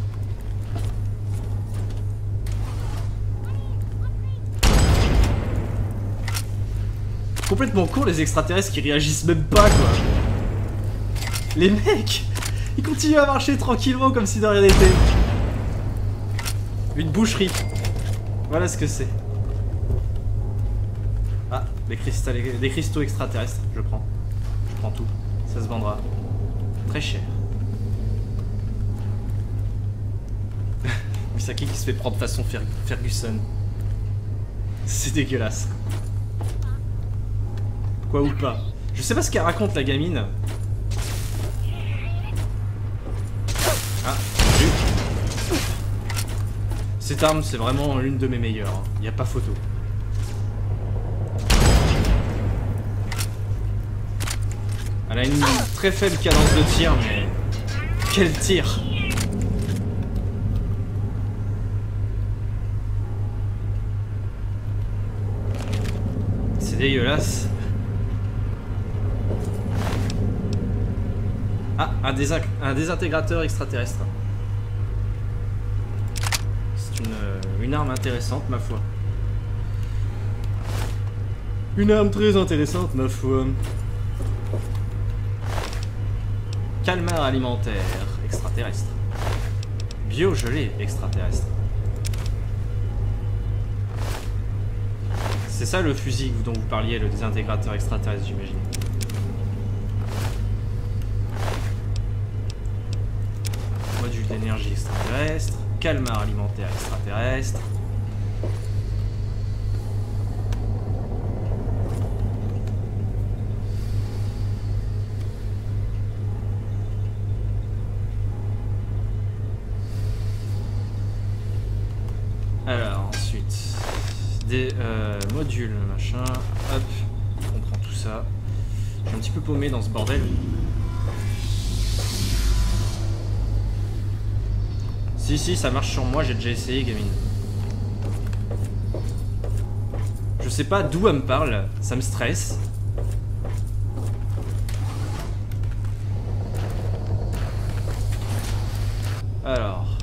Complètement con les extraterrestres qui réagissent même pas, quoi. Les mecs, ils continuent à marcher tranquillement comme si de rien n'était. Une boucherie. Voilà ce que c'est. Ah, des cristaux extraterrestres, je prends. Je prends tout. Ça se vendra très cher. Misaki qui se fait prendre façon Ferguson. C'est dégueulasse. Quoi ou pas. Je sais pas ce qu'elle raconte la gamine. Ah, j'ai eu. Cette arme c'est vraiment l'une de mes meilleures. Il n'y a pas photo. Elle a une très faible cadence de tir, mais... Quel tir! C'est dégueulasse. Ah, un désintégrateur extraterrestre. C'est une arme intéressante, ma foi. Une arme très intéressante, ma foi. Calmar alimentaire extraterrestre. Bio-gelé extraterrestre. C'est ça le fusil dont vous parliez, le désintégrateur extraterrestre, j'imagine. Module d'énergie extraterrestre. Calmar alimentaire extraterrestre. Alors ensuite des modules machin, hop, on prend tout ça. Je un petit peu paumé dans ce bordel. Si, ça marche sur moi, j'ai déjà essayé, gamine. Je sais pas d'où elle me parle, ça me stresse. Alors.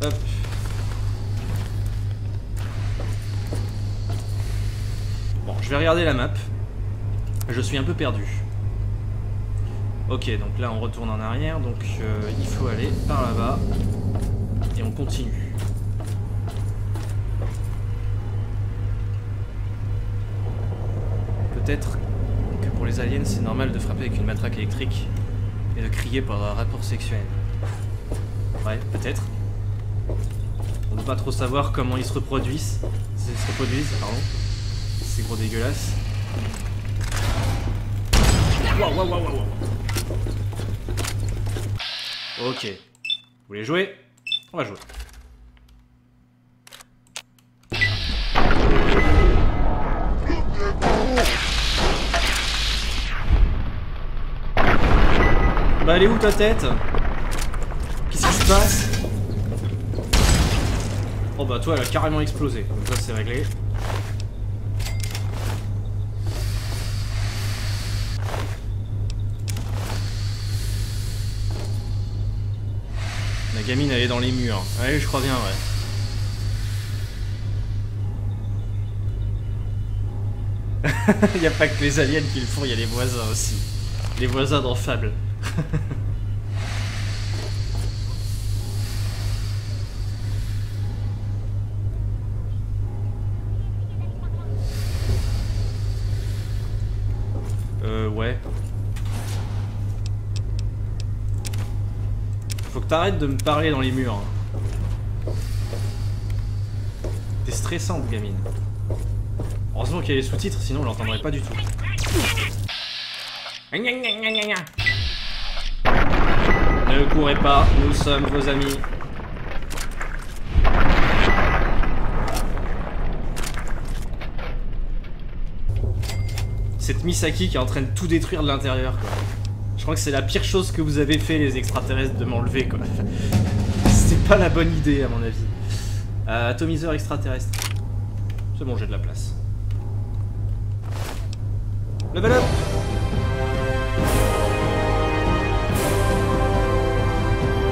Hop. Bon, je vais regarder la map. Je suis un peu perdu. Ok, donc là on retourne en arrière, donc il faut aller par là-bas. Et on continue. Peut-être que pour les aliens c'est normal de frapper avec une matraque électrique et de crier pendant un rapport sexuel. Ouais, peut-être. On ne peut pas trop savoir comment ils se reproduisent. Pardon. C'est gros dégueulasse. Waouh. Ok. Vous voulez jouer? On va jouer. Bah elle est où ta tête? Qu'est-ce qui se passe? Oh bah toi elle a carrément explosé. Donc ça c'est réglé. La gamine elle est dans les murs. Ouais je crois bien ouais. Il n'y a pas que les aliens qui le font, il y a les voisins aussi. Les voisins dans Fable. Ouais. Faut que t'arrêtes de me parler dans les murs. T'es stressante, gamine. Heureusement qu'il y a les sous-titres, sinon on l'entendrait pas du tout. Ne courez pas, nous sommes vos amis. Cette Misaki qui est en train de tout détruire de l'intérieur, quoi. Je crois que c'est la pire chose que vous avez fait, les extraterrestres, de m'enlever, quoi. C'est pas la bonne idée, à mon avis. Atomiseur extraterrestre. C'est bon, j'ai de la place. Level up!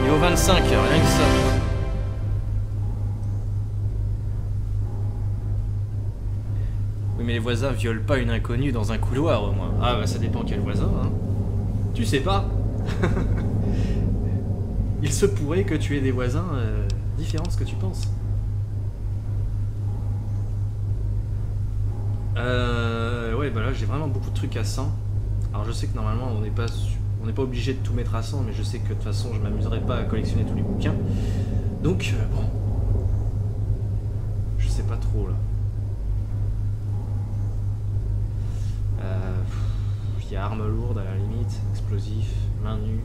Niveau 25, rien que ça. Oui, mais les voisins violent pas une inconnue dans un couloir, au moins. Ah, bah ça dépend quel voisin, hein. Tu sais pas. Il se pourrait que tu aies des voisins différents de ce que tu penses. Ouais, bah là j'ai vraiment beaucoup de trucs à 100. Alors je sais que normalement on n'est pas obligé de tout mettre à 100, mais je sais que de toute façon je m'amuserai pas à collectionner tous les bouquins. Donc bon, je sais pas trop là. Il y a arme lourde à la limite, explosif, main nue.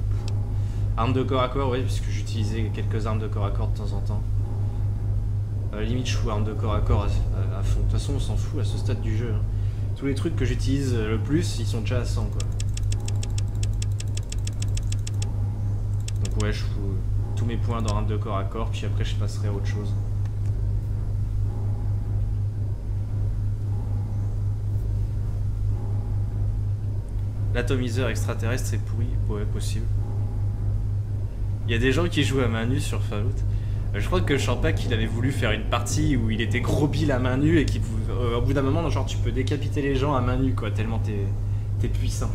Arme de corps à corps, oui, puisque j'utilisais quelques armes de corps à corps de temps en temps. Limite, je fous arme de corps à corps à fond. De toute façon, on s'en fout à ce stade du jeu. Hein. Tous les trucs que j'utilise le plus, ils sont déjà à 100, quoi. Donc ouais, je fous tous mes points dans arme de corps à corps, puis après je passerai à autre chose. L'atomiseur extraterrestre, c'est pourri. Ouais, possible. Il y a des gens qui jouent à main nue sur Fallout. Je crois que Champak, il avait voulu faire une partie où il était gros bill à main nue et qu'au bout d'un moment, genre, tu peux décapiter les gens à main nue, quoi, tellement t'es puissant.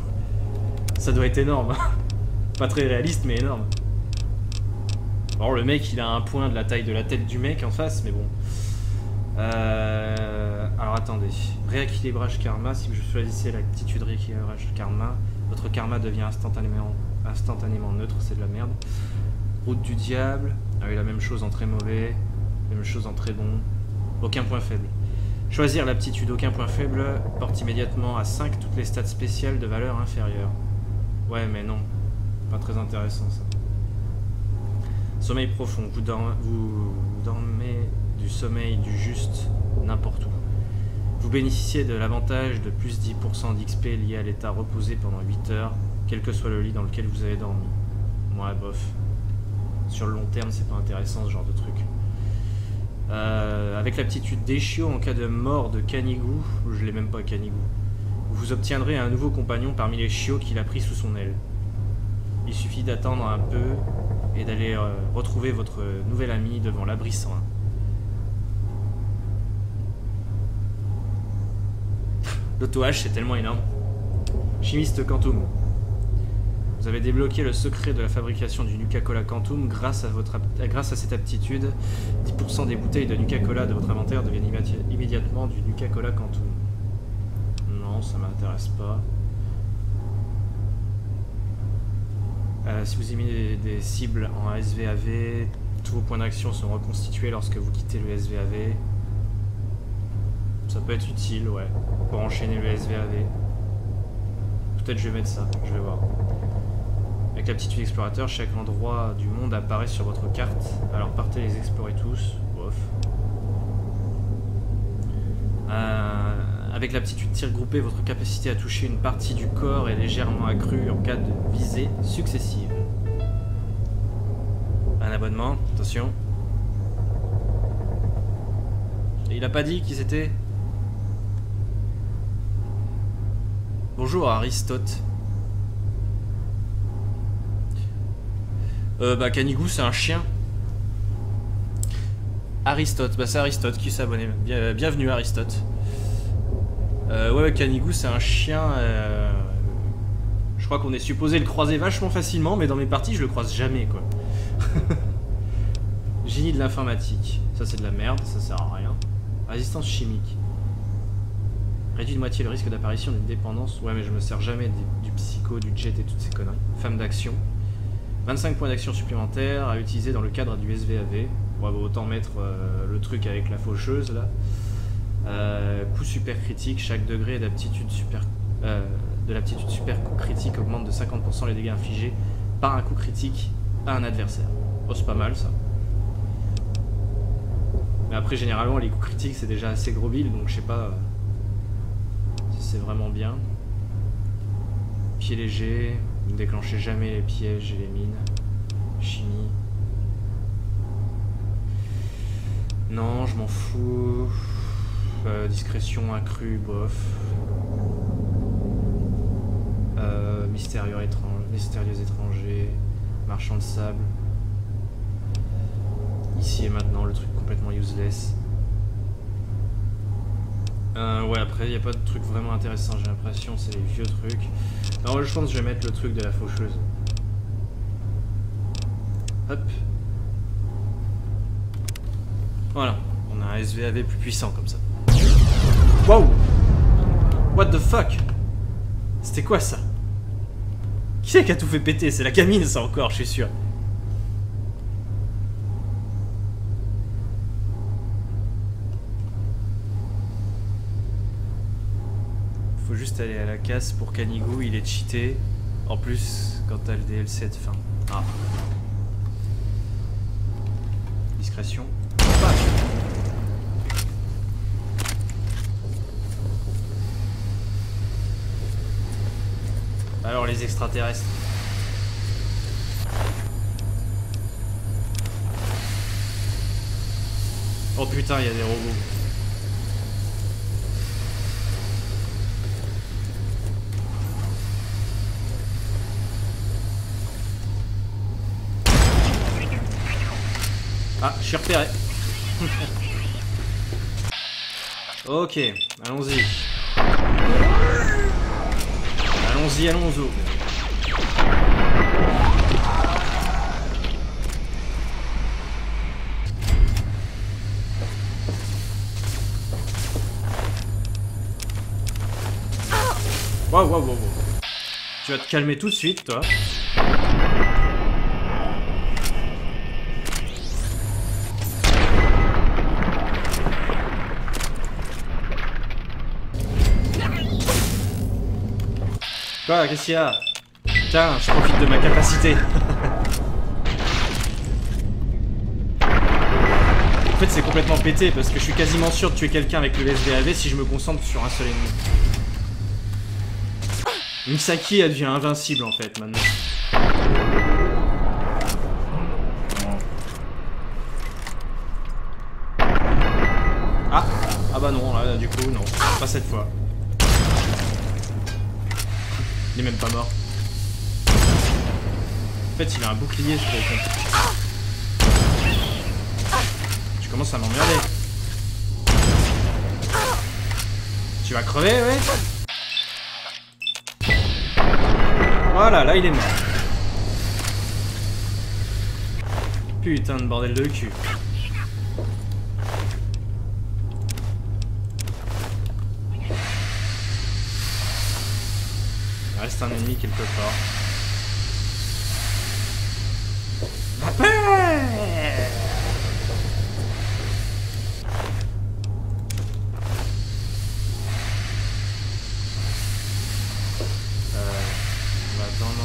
Ça doit être énorme. Pas très réaliste, mais énorme. Alors, le mec, il a un point de la taille de la tête du mec en face, mais bon. Alors, attendez. Rééquilibrage karma. Si je choisissais l'attitude rééquilibrage karma, votre karma devient instantanément neutre, c'est de la merde. Route du diable. Ah oui, la même chose en très mauvais, même chose en très bon. Aucun point faible. Choisir l'aptitude aucun point faible porte immédiatement à 5 toutes les stats spéciales de valeur inférieure. Ouais, mais non. Pas très intéressant ça. Sommeil profond. Vous dormez du sommeil du juste n'importe où. Vous bénéficiez de l'avantage de plus 10% d'XP lié à l'état reposé pendant 8 heures, quel que soit le lit dans lequel vous avez dormi. Ouais, bof. Sur le long terme, c'est pas intéressant ce genre de truc. Avec l'aptitude d'Eshio en cas de mort de Kanigou, je l'ai même pas Kanigou, vous obtiendrez un nouveau compagnon parmi les chiots qu'il a pris sous son aile. Il suffit d'attendre un peu et d'aller retrouver votre nouvel ami devant l'abri 101. L'auto-hache, c'est tellement énorme. Chimiste Quantum. Vous avez débloqué le secret de la fabrication du Nuka-Cola Quantum grâce à cette aptitude. 10% des bouteilles de Nuka-Cola de votre inventaire deviennent immédiatement du Nuka-Cola Quantum. Non, ça m'intéresse pas. Si vous éliminez des cibles en SVAV, tous vos points d'action sont reconstitués lorsque vous quittez le SVAV. Ça peut être utile, ouais, pour enchaîner le SVAV. Peut-être je vais mettre ça, je vais voir. Avec l'aptitude explorateur, chaque endroit du monde apparaît sur votre carte, alors partez les explorer tous. Bof. Avec l'aptitude tir groupé, votre capacité à toucher une partie du corps est légèrement accrue en cas de visée successive. Un abonnement, attention. Et il a pas dit qui c'était. Bonjour Aristote. Bah Kanigou c'est un chien. Aristote, bah c'est Aristote qui s'abonne. Bienvenue Aristote. Ouais, Kanigou c'est un chien. Je crois qu'on est supposé le croiser vachement facilement, mais dans mes parties je le croise jamais quoi. Génie de l'informatique. Ça c'est de la merde, ça sert à rien. Résistance chimique. Réduit de moitié le risque d'apparition d'une dépendance. Ouais mais je me sers jamais du psycho, du jet et toutes ces conneries. Femme d'action. 25 points d'action supplémentaires à utiliser dans le cadre du SVAV. Ouais, bah, autant mettre le truc avec la faucheuse là. Coup super critique, chaque degré d'aptitude super de l'aptitude super coup critique augmente de 50% les dégâts infligés par un coup critique à un adversaire. Oh c'est pas mal ça. Mais après généralement les coups critiques c'est déjà assez gros bill, donc je sais pas si c'est vraiment bien. Pied léger, ne déclenchez jamais les pièges et les mines. Chimie. Non, je m'en fous. Discrétion accrue, bof. Mystérieux étranger. Marchand de sable. Ici et maintenant, le truc complètement useless. Ouais, après, il n'y a pas de truc vraiment intéressant, j'ai l'impression, c'est les vieux trucs. Alors, je pense que je vais mettre le truc de la faucheuse. Hop. Voilà, on a un SVAV plus puissant comme ça. Wow! What the fuck? C'était quoi ça? Qui c'est qui a tout fait péter? C'est la gamine ça encore, je suis sûr. Faut juste aller à la casse pour Kanigou, il est cheaté. En plus, quand t'as le DLC de fin. Ah. Discrétion. Alors les extraterrestres. Oh putain, il y a des robots. Ah, je suis repéré. Ok, allons-y. Allons-y, allons-y. Wow, wow, wow, wow. Tu vas te calmer tout de suite, toi. Quoi, qu'est-ce qu'il y a? Putain, je profite de ma capacité. fait, c'est complètement pété parce que je suis quasiment sûr de tuer quelqu'un avec le SDAV si je me concentre sur un seul ennemi. Misaki, elle devient invincible en fait maintenant. Ah, ah bah non, là du coup, non, pas cette fois. Il est même pas mort. En fait, il a un bouclier, je crois. Tu commences à m'emmerder. Tu vas crever, ouais. Voilà, là il est mort. Putain de bordel de cul. Il reste un ennemi quelque part. La paix! On va attendre.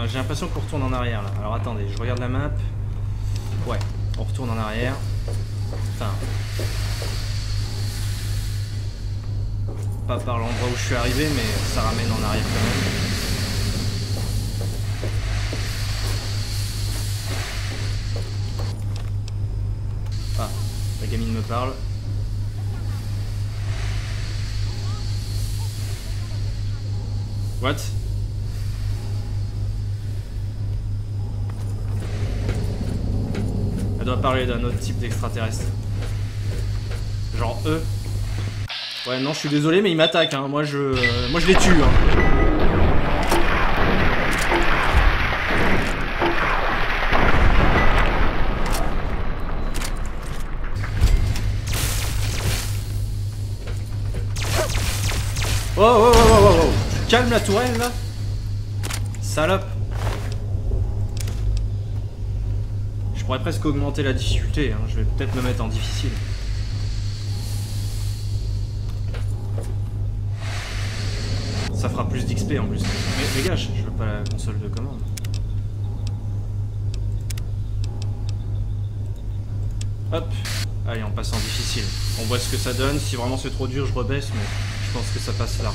J'ai l'impression qu'on retourne en arrière là. Alors attendez, je regarde la map. Ouais, on retourne en arrière. Enfin. Pas par l'endroit où je suis arrivé, mais ça ramène en arrière quand même. Ah, la gamine me parle. What? Elle doit parler d'un autre type d'extraterrestre. Genre eux. Ouais, non, je suis désolé, mais ils m'attaquent, hein. Moi, je les tue, hein. Oh, oh, oh, oh, oh, oh. Calme la tourelle, là. Salope. Je pourrais presque augmenter la difficulté, hein. Je vais peut-être me mettre en difficile. Ça fera plus d'XP en plus. Mais gars, je veux pas la console de commande. Hop. Allez, on passe en difficile. On voit ce que ça donne. Si vraiment c'est trop dur, je rebaisse, mais je pense que ça passe large.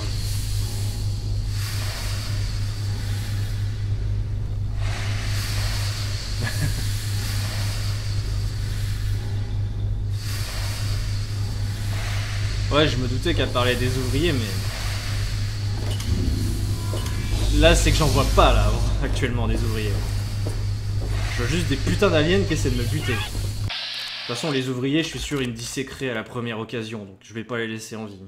Ouais, je me doutais qu'elle parlait des ouvriers, mais... Là, c'est que j'en vois pas, là, actuellement, des ouvriers. Je vois juste des putains d'aliens qui essaient de me buter. De toute façon, les ouvriers, je suis sûr, ils me disséqueraient à la première occasion, donc je vais pas les laisser en vie.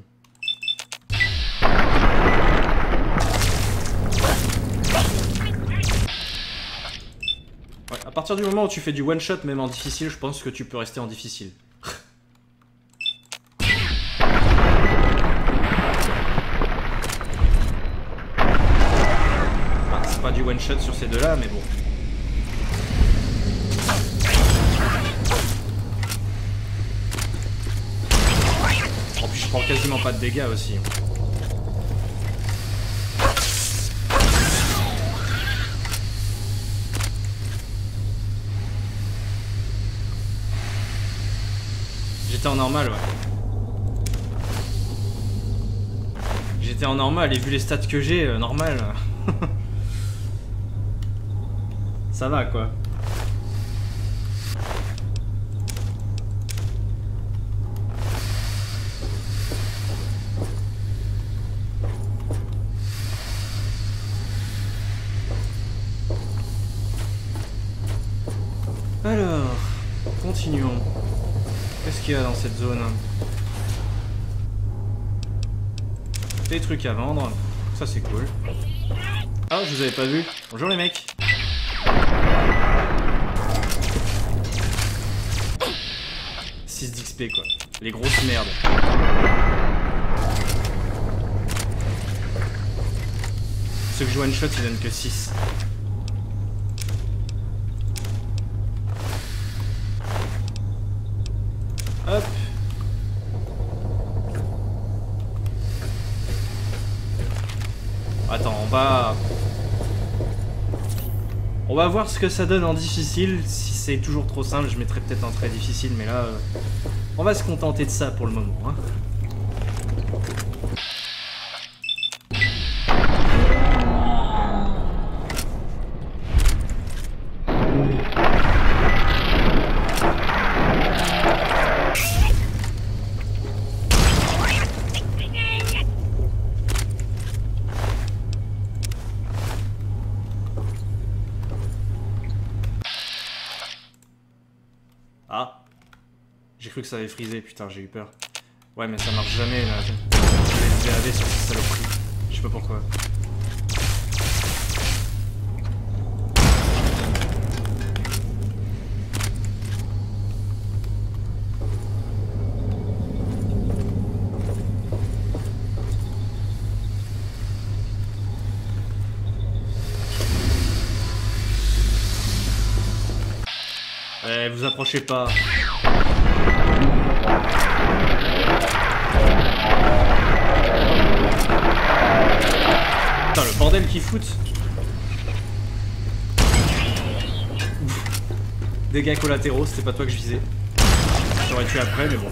Ouais, à partir du moment où tu fais du one-shot, même en difficile, je pense que tu peux rester en difficile. Du one shot sur ces deux là, mais bon. En plus je prends quasiment pas de dégâts aussi. J'étais en normal, ouais. J'étais en normal et vu les stats que j'ai, normal. Ça va quoi. Alors, continuons. Qu'est-ce qu'il y a dans cette zone? Des trucs à vendre. Ça c'est cool. Ah, je vous avais pas vu. Bonjour les mecs. d'XP quoi. Les grosses merdes. Ceux que je one shot ils donnent que 6. Hop. Attends, On va voir ce que ça donne en difficile. Si c'est toujours trop simple, je mettrai peut-être en très difficile, mais là, on va se contenter de ça pour le moment. Hein. Ah, j'ai cru que ça avait frisé, putain, j'ai eu peur. Ouais, mais ça marche jamais là. Je vais le VAV sur cette saloperie. Je sais pas pourquoi. Eh, vous approchez pas. Putain, le bordel qu'ils foutent. Dégâts collatéraux, c'était pas toi que je visais. J'aurais tué après, mais bon.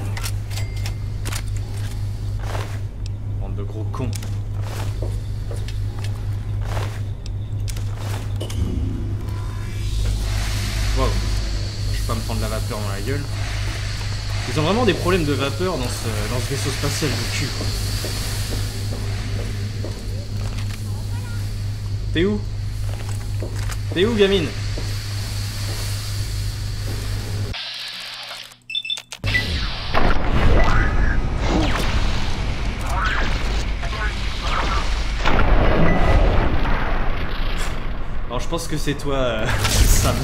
Bande de gros cons. Wow. Pas me prendre la vapeur dans la gueule. Ils ont vraiment des problèmes de vapeur dans ce vaisseau spatial de cul, quoi. T'es où? T'es où, gamine? Alors je pense que c'est toi, Sam.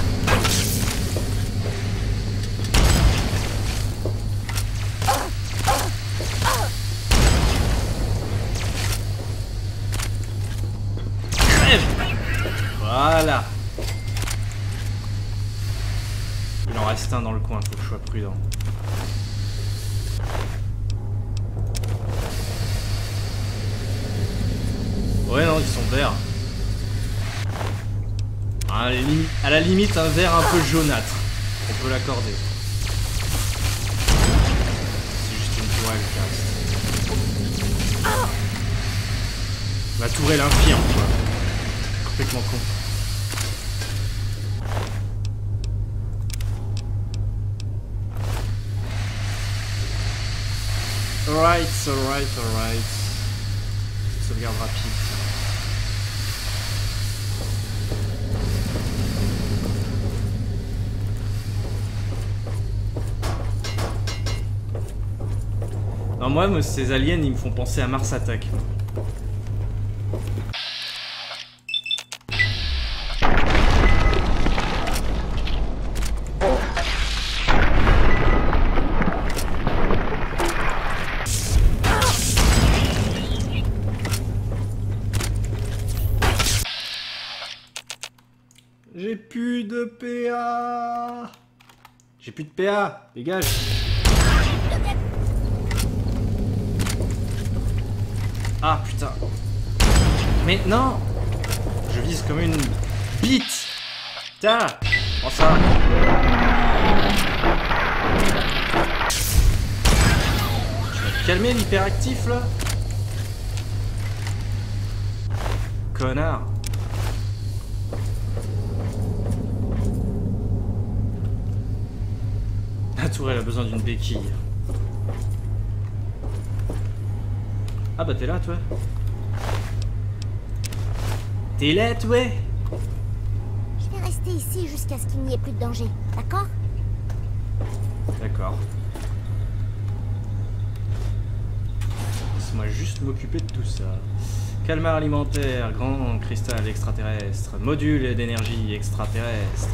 Voilà. Il en reste un dans le coin, faut que je sois prudent. Ouais non, ils sont verts. À la limite un vert un peu jaunâtre. On peut l'accorder. C'est juste une tourelle qui reste. La tourelle infirme quoi. Complètement con. Alright. Sauvegarde rapide. Non, moi, ces aliens, ils me font penser à Mars Attack. J'ai plus de PA. J'ai plus de PA, dégage. Ah putain. Mais non. Je vise comme une bite. Tiens, prends ça. Tu vas te calmer l'hyperactif là. Connard. La tourelle a besoin d'une béquille. Ah bah t'es là toi. T'es là toi. Je vais rester ici jusqu'à ce qu'il n'y ait plus de danger, d'accord? D'accord. Laisse-moi juste m'occuper de tout ça. Calmar alimentaire, grand cristal extraterrestre, module d'énergie extraterrestre.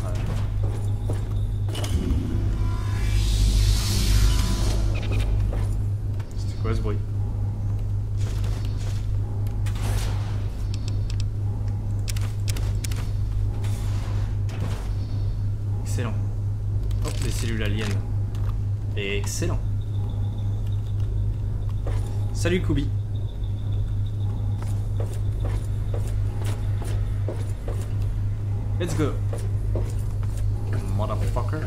C'était quoi ce bruit? Excellent. Hop, les cellules aliens. Excellent. Salut Kubi. Let's go. Motherfucker.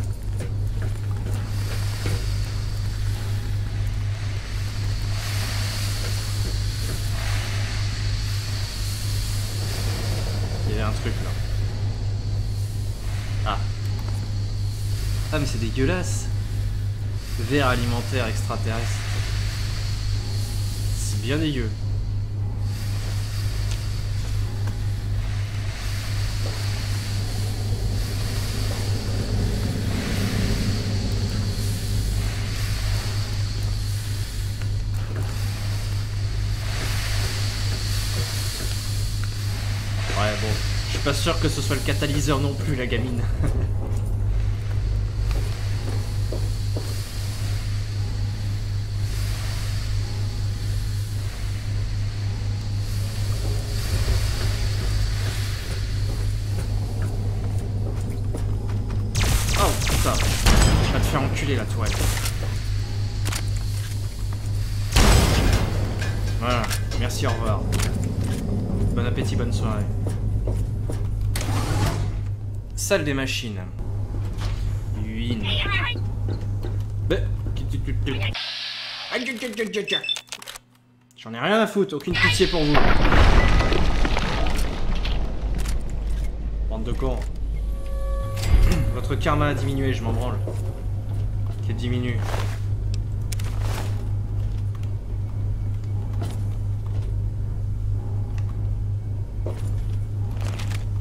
Il y avait un truc là. Ah. Ah mais c'est dégueulasse. Verre alimentaire extraterrestre. C'est bien dégueu. Ouais bon, je suis pas sûr que ce soit le catalyseur non plus la gamine. Oh putain, je vais te faire enculer la toile. Voilà, merci, au revoir. Bon appétit, bonne soirée. Salle des machines. Une. J'en ai rien à foutre, aucune pitié pour vous. Bande de cons. Votre karma a diminué, je m'en branle. Qu'il diminue.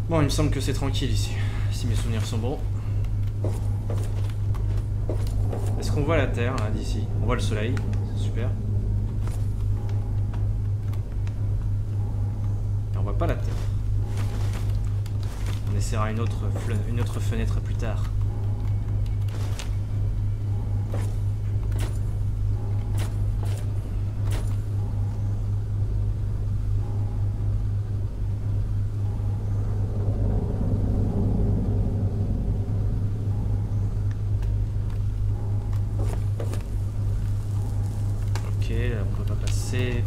Bon, il me semble que c'est tranquille ici, si mes souvenirs sont bons. Est-ce qu'on voit la Terre, là, d'ici? On voit le soleil, c'est super. Et on voit pas la Terre. On essaiera une autre fenêtre plus tard.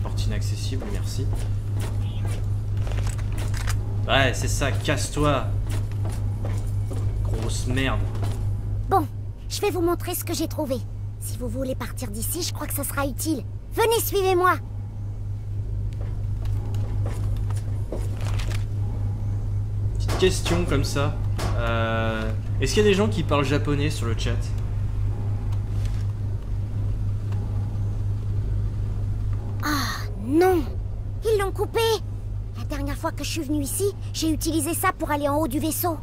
Porte inaccessible, merci. Ouais, c'est ça, casse-toi. Grosse merde. Bon, je vais vous montrer ce que j'ai trouvé. Si vous voulez partir d'ici, je crois que ça sera utile. Venez, suivez-moi. Petite question comme ça. Est-ce qu'il y a des gens qui parlent japonais sur le chat? Non, ils l'ont coupé. La dernière fois que je suis venue ici, j'ai utilisé ça pour aller en haut du vaisseau.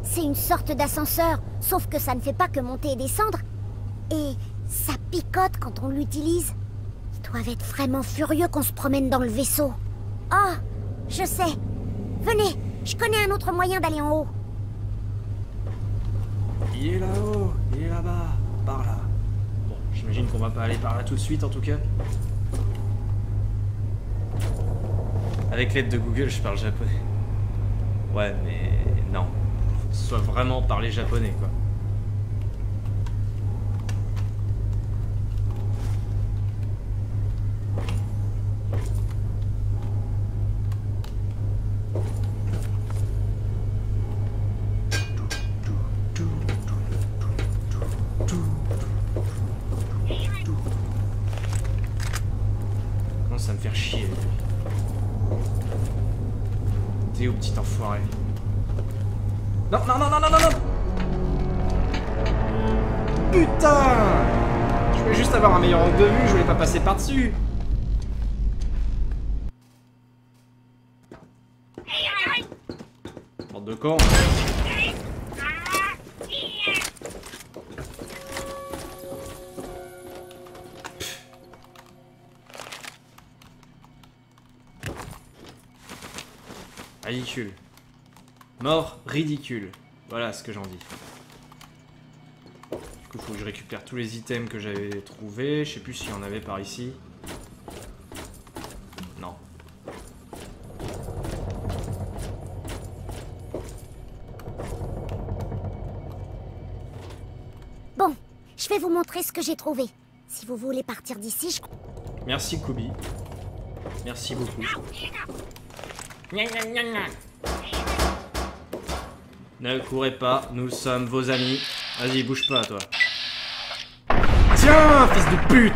C'est une sorte d'ascenseur, sauf que ça ne fait pas que monter et descendre. Et ça picote quand on l'utilise. Ils doivent être vraiment furieux qu'on se promène dans le vaisseau. Oh, je sais. Venez, je connais un autre moyen d'aller en haut. Il est là-haut, il est là-bas, par là. Bon, j'imagine qu'on va pas aller par là tout de suite en tout cas. Avec l'aide de Google, je parle japonais. Ouais, mais non. Faut que ce soit vraiment parler japonais, quoi. Non, ça me fait chier. T'es où, petit enfoiré? Non, non, non, non, non, non, non! Putain! Je voulais juste avoir un meilleur angle de vue, je voulais pas passer par-dessus! Bande de cons! Ridicule. Mort ridicule. Voilà ce que j'en dis. Du coup, faut que je récupère tous les items que j'avais trouvés. Je sais plus s'il y en avait par ici. Non. Bon, je vais vous montrer ce que j'ai trouvé. Si vous voulez partir d'ici, je... Merci, Kubi. Merci beaucoup. Ne courez pas, nous sommes vos amis. Vas-y, bouge pas, toi. Tiens, fils de pute!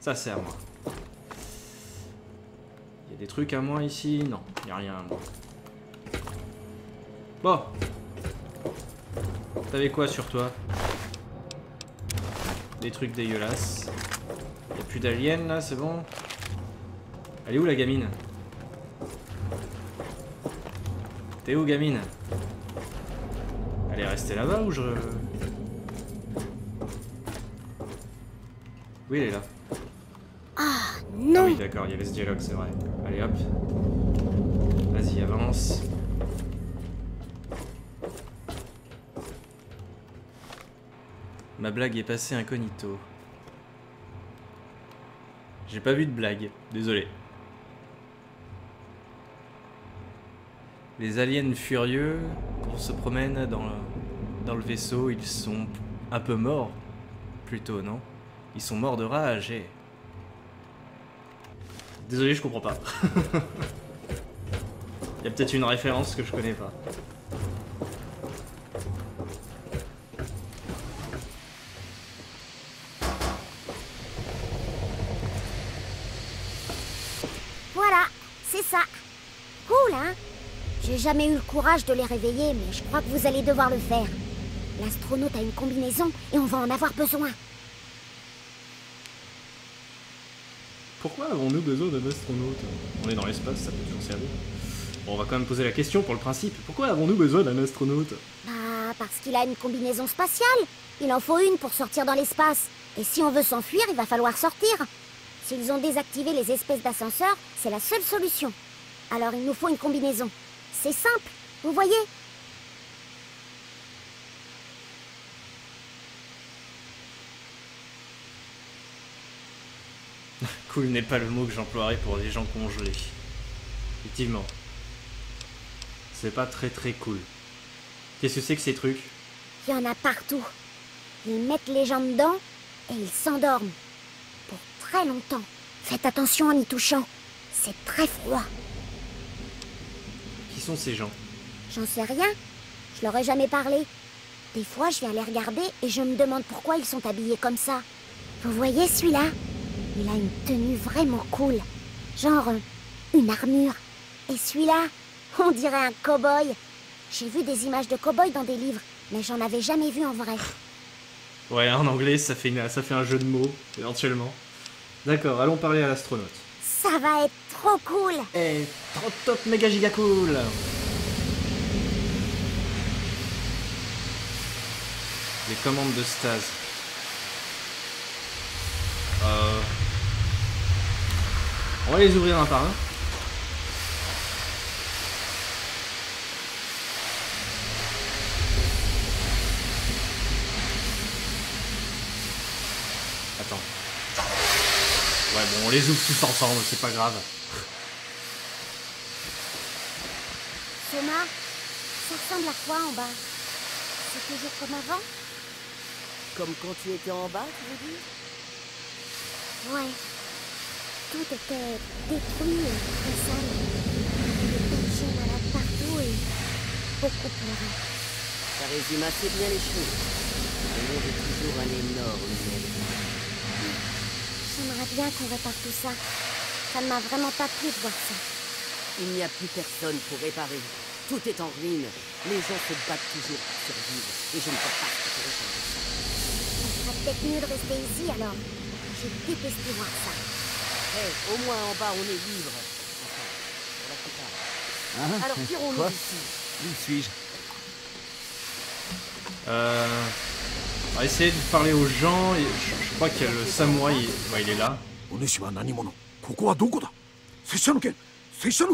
Ça sert, moi. Il y a des trucs à moi ici? Non, il n'y a rien à moi. Bon. T'avais quoi sur toi? Des trucs dégueulasses. Y'a plus d'aliens là, c'est bon? Elle est où la gamine? T'es où, gamine? Elle est restée là-bas ou je... Oui, elle est là. Ah, non. Ah oui, d'accord, il y avait ce dialogue, c'est vrai. Allez, hop. Vas-y, avance. Ma blague est passée incognito. J'ai pas vu de blague, désolé. Les aliens furieux, quand on se promène dans le vaisseau, ils sont un peu morts. Plutôt, non? Ils sont morts de rage et... Désolé, je comprends pas. Il y a peut-être une référence que je connais pas. Voilà, c'est ça. Cool, hein? J'ai jamais eu le courage de les réveiller, mais je crois que vous allez devoir le faire. L'astronaute a une combinaison et on va en avoir besoin. Pourquoi avons-nous besoin d'un astronaute? On est dans l'espace, ça peut toujours servir. Bon, on va quand même poser la question pour le principe. Pourquoi avons-nous besoin d'un astronaute? Bah, parce qu'il a une combinaison spatiale. Il en faut une pour sortir dans l'espace. Et si on veut s'enfuir, il va falloir sortir. S'ils ont désactivé les espèces d'ascenseurs, c'est la seule solution. Alors il nous faut une combinaison. C'est simple, vous voyez? Cool n'est pas le mot que j'emploierais pour des gens congelés. Effectivement. C'est pas très cool. Qu'est-ce que c'est que ces trucs? Il y en a partout. Ils mettent les gens dedans et ils s'endorment. Pour très longtemps. Faites attention en y touchant. C'est très froid. Qui sont ces gens? J'en sais rien. Je leur ai jamais parlé. Des fois, je viens les regarder et je me demande pourquoi ils sont habillés comme ça. Vous voyez celui-là? Il a une tenue vraiment cool. Genre une armure. Et celui-là, on dirait un cow-boy. J'ai vu des images de cow-boy dans des livres, mais j'en avais jamais vu en vrai. Ouais, en anglais, ça fait un jeu de mots, éventuellement. D'accord, allons parler à l'astronaute. Ça va être trop cool. Eh, trop top, méga giga cool. Les commandes de stase. On va les ouvrir un par un. Attends. Ouais, bon, on les ouvre tous ensemble, c'est pas grave. Soma, ça ressemble à quoi en bas? C'est toujours comme avant? Comme quand tu étais en bas, tu veux dire? Ouais. Tout était détruit et très sale. Des péchés malades partout et beaucoup pleuré. Ça résume assez bien les choses. Le monde est toujours un énorme merde. J'aimerais bien qu'on répare tout ça. Ça ne m'a vraiment pas plu de voir ça. Il n'y a plus personne pour réparer. Tout est en ruine. Les gens se battent toujours pour survivre. Et je ne peux pas réparer ça. Ça serait peut-être mieux de rester ici alors. J'ai détesté voir ça. Hey, au moins en bas on est libre. Enfin, pour la plupart. Alors tirons-nous d'ici. Où suis-je? On va essayer de parler aux gens. Et je crois qu'il y a le samouraï. Ouais, il est là. お主は何者？ここはどこだ？拙者の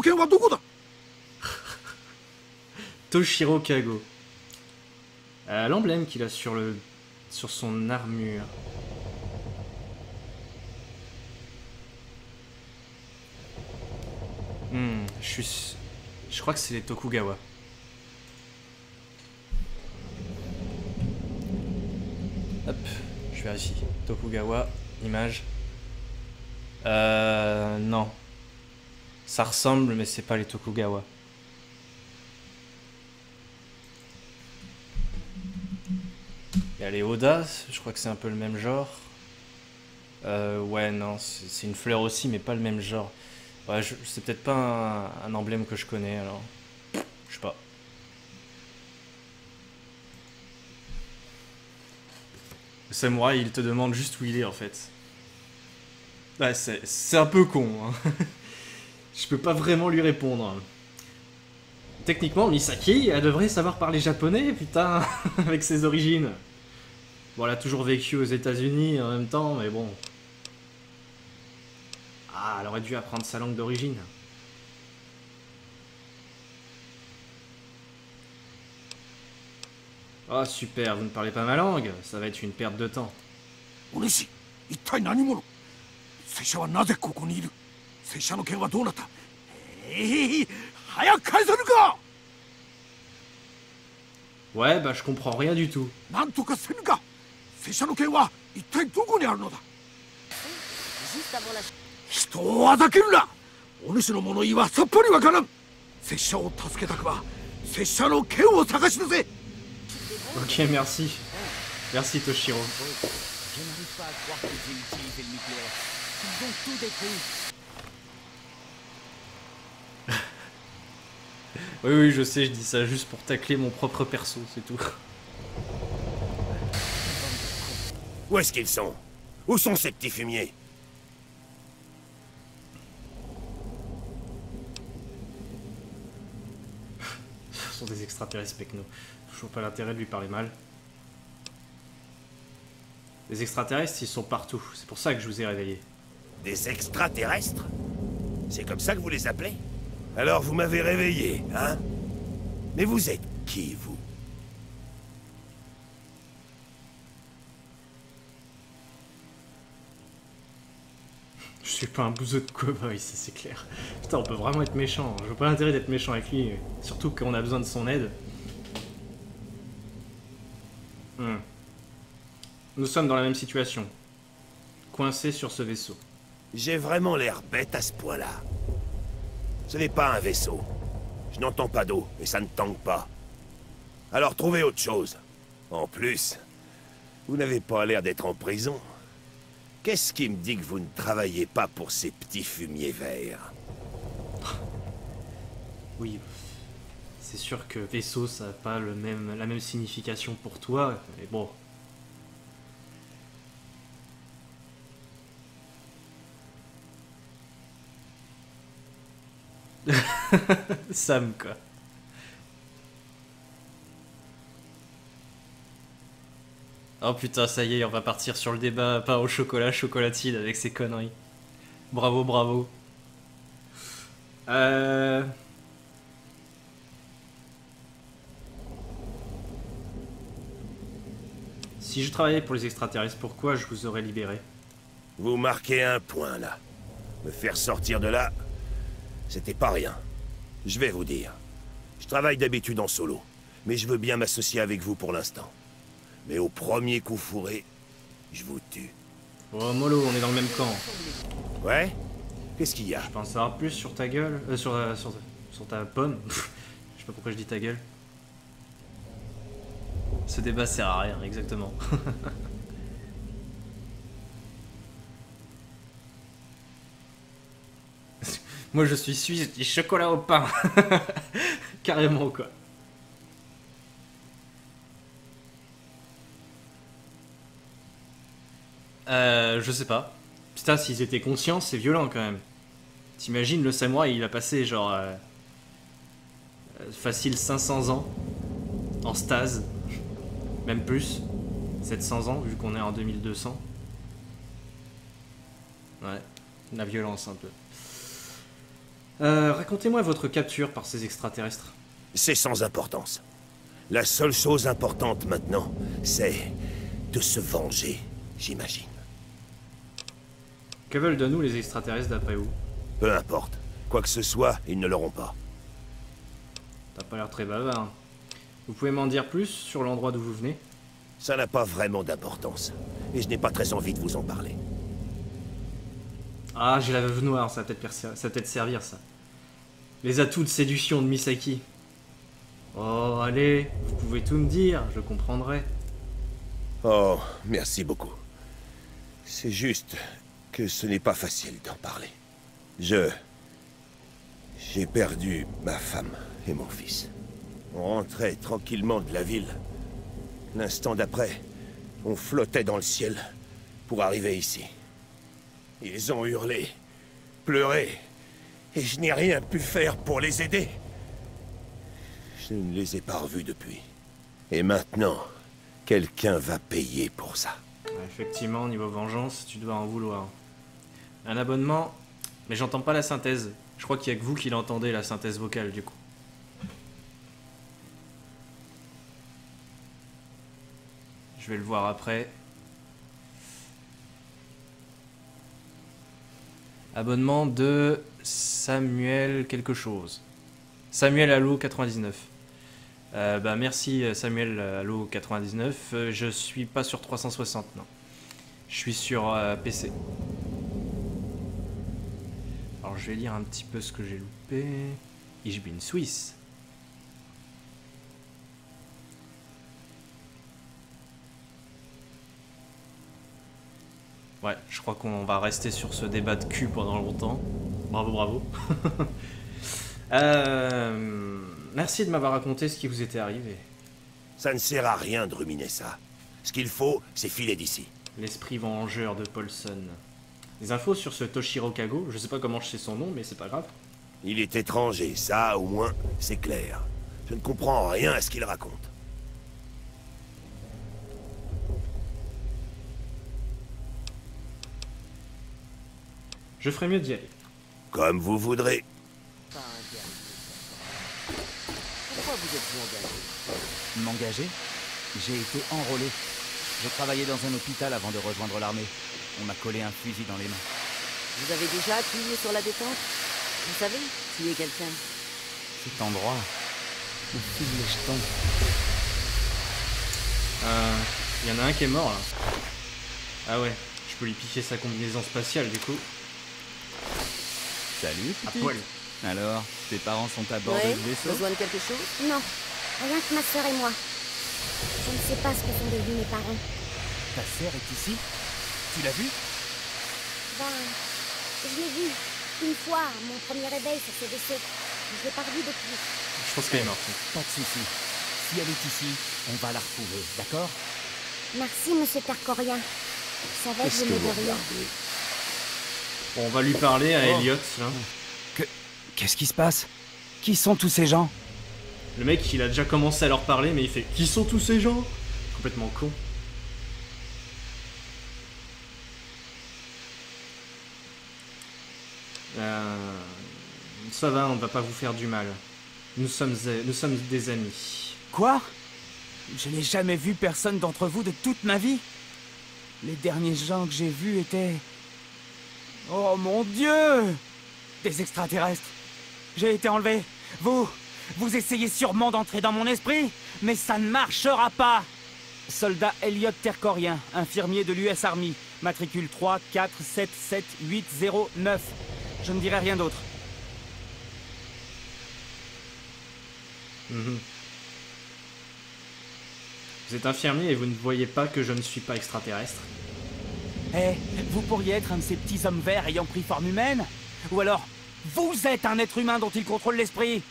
剣はどこだ？ Toshiro Kago. L'emblème qu'il a sur son armure. Je crois que c'est les Tokugawa. Hop, je vérifie. Tokugawa, Image. Non. Ça ressemble, mais c'est pas les Tokugawa. Il y a les Oda, je crois que c'est un peu le même genre. Ouais, non, c'est une fleur aussi, mais pas le même genre. Ouais, c'est peut-être pas un emblème que je connais, alors. Je sais pas. Le samouraï, il te demande juste où il est, en fait. Ouais, c'est un peu con, hein. Je peux pas vraiment lui répondre. Techniquement, Misaki, elle devrait savoir parler japonais, putain, avec ses origines. Bon, elle a toujours vécu aux États-Unis en même temps, mais bon. Ah, elle aurait dû apprendre sa langue d'origine. Oh, super, vous ne parlez pas ma langue. Ça va être une perte de temps. お主一体何者拙者はなぜここにいる拙者の剣はどうなった早く返せるか Ouais, bah je comprends rien du tout. なんとかせぬか拙者の剣は一体どこにあるのだ Juste avant la... 人をあざけるなお主の物言いはさっぱりわからん拙者を助けたくば拙者の剣を探し出せ Ok, merci. Merci, Toshiro. Je n'arrive pas à croire qu'ils aient utilisé le nucléaire. Ils ont tout détruit. Oui, oui, je sais, je dis ça juste pour tacler mon propre perso, c'est tout. Où est-ce qu'ils sont? Où sont ces petits fumiers? Ce sont des extraterrestres, Pecno. Je vois pas l'intérêt de lui parler mal. Les extraterrestres, ils sont partout. C'est pour ça que je vous ai réveillé. Des extraterrestres? C'est comme ça que vous les appelez? Alors vous m'avez réveillé, hein? Mais vous êtes qui, vous? Je suis pas un bouseux de cow-boy, c'est clair. Putain, on peut vraiment être méchant. Je vois pas l'intérêt d'être méchant avec lui. Surtout qu'on a besoin de son aide. Nous sommes dans la même situation. Coincés sur ce vaisseau. J'ai vraiment l'air bête à ce point-là. Ce n'est pas un vaisseau. Je n'entends pas d'eau, et ça ne tangue pas. Alors trouvez autre chose. En plus, vous n'avez pas l'air d'être en prison. Qu'est-ce qui me dit que vous ne travaillez pas pour ces petits fumiers verts? Oui, c'est sûr que vaisseau, ça n'a pas la même signification pour toi, mais bon. Sam, quoi. Oh putain, ça y est, on va partir sur le débat pain au chocolat, chocolatine avec ces conneries. Bravo, bravo. Si je travaillais pour les extraterrestres, pourquoi je vous aurais libéré? Vous marquez un point, là. Me faire sortir de là, c'était pas rien. Je vais vous dire. Je travaille d'habitude en solo, mais je veux bien m'associer avec vous pour l'instant. Mais au premier coup fourré, je vous tue. Oh mollo, on est dans le même camp. Ouais? Qu'est-ce qu'il y a? Je pense savoir plus sur ta gueule, sur ta pomme. Je sais pas pourquoi je dis ta gueule. Ce débat sert à rien, exactement. Moi je suis suisse, je dis chocolat au pain. Carrément quoi. Je sais pas. Putain, s'ils étaient conscients, c'est violent quand même. T'imagines, le samouraï, il a passé genre... facile 500 ans en stase. Même plus. 700 ans, vu qu'on est en 2200. Ouais, la violence un peu. Racontez-moi votre capture par ces extraterrestres. C'est sans importance. La seule chose importante maintenant, c'est de se venger, j'imagine. Que veulent de nous les extraterrestres d'après vous? Peu importe. Quoi que ce soit, ils ne l'auront pas. T'as pas l'air très bavard. Vous pouvez m'en dire plus sur l'endroit d'où vous venez? Ça n'a pas vraiment d'importance. Et je n'ai pas très envie de vous en parler. Ah, j'ai la veuve noire, ça va peut-être servir, ça. Les atouts de séduction de Misaki. Oh, allez, vous pouvez tout me dire, je comprendrai. Oh, merci beaucoup. C'est juste que ce n'est pas facile d'en parler. J'ai perdu ma femme et mon fils. On rentrait tranquillement de la ville. L'instant d'après, on flottait dans le ciel pour arriver ici. Ils ont hurlé, pleuré, et je n'ai rien pu faire pour les aider. Je ne les ai pas revus depuis. Et maintenant, quelqu'un va payer pour ça. Effectivement, niveau vengeance, tu dois en vouloir. Un abonnement, mais j'entends pas la synthèse. Je crois qu'il y a que vous qui l'entendez, la synthèse vocale, du coup. Je vais le voir après. Abonnement de Samuel quelque chose. Samuel Allo 99. Bah merci Samuel Allo 99. Je suis pas sur 360, non. Je suis sur PC. Alors je vais lire un petit peu ce que j'ai loupé. Ich bin Suisse. Ouais, je crois qu'on va rester sur ce débat de cul pendant longtemps. Bravo, bravo. Merci de m'avoir raconté ce qui vous était arrivé. Ça ne sert à rien de ruminer ça. Ce qu'il faut, c'est filer d'ici. L'esprit vengeur de Paulson. Des infos sur ce Toshiro Kago, je sais pas comment je sais son nom, mais c'est pas grave. Il est étranger, ça au moins, c'est clair. Je ne comprends rien à ce qu'il raconte. Je ferais mieux d'y aller. Comme vous voudrez. Pourquoi vous êtes-vous engagé? M'engager? J'ai été enrôlé. J'ai travaillé dans un hôpital avant de rejoindre l'armée. On m'a collé un fusil dans les mains. Vous avez déjà appuyé sur la détente? Vous savez, tuer quelqu'un. Cet endroit me file les jetons. Il y en a un qui est mort là. Ah ouais, je peux lui piquer sa combinaison spatiale du coup. Salut, À petit. poil. Alors, tes parents sont à bord Ouais, du vaisseau? Besoin de quelque chose? Non, rien que ma sœur et moi. Je ne sais pas ce que sont devenus mes parents. Ta sœur est ici? Tu l'as vue? Ben, je l'ai vu une fois, à mon premier réveil sur ce vaisseau. Je l'ai pas revu depuis. Je pense qu'elle est morte. Pas de souci. Si elle est ici, on va la retrouver, d'accord? Merci, monsieur Tarkorien. Je savais que je ne devais rien. Bon, on va lui parler à Elliot là. Qu'est-ce qui se passe? Qui sont tous ces gens? Le mec il a déjà commencé à leur parler mais il fait qui sont tous ces gens? Complètement con. Ça va, on ne va pas vous faire du mal. Nous sommes des amis. Quoi? Je n'ai jamais vu personne d'entre vous de toute ma vie. Les derniers gens que j'ai vus étaient... Oh mon Dieu! Des extraterrestres. J'ai été enlevé. Vous essayez sûrement d'entrer dans mon esprit, mais ça ne marchera pas. Soldat Elliot Terkorien, infirmier de l'US Army, matricule 3477809. Je ne dirai rien d'autre. Vous êtes infirmier et vous ne voyez pas que je ne suis pas extraterrestre? Eh, vous pourriez être un de ces petits hommes verts ayant pris forme humaine? Ou alors, vous êtes un être humain dont ils contrôlent l'esprit?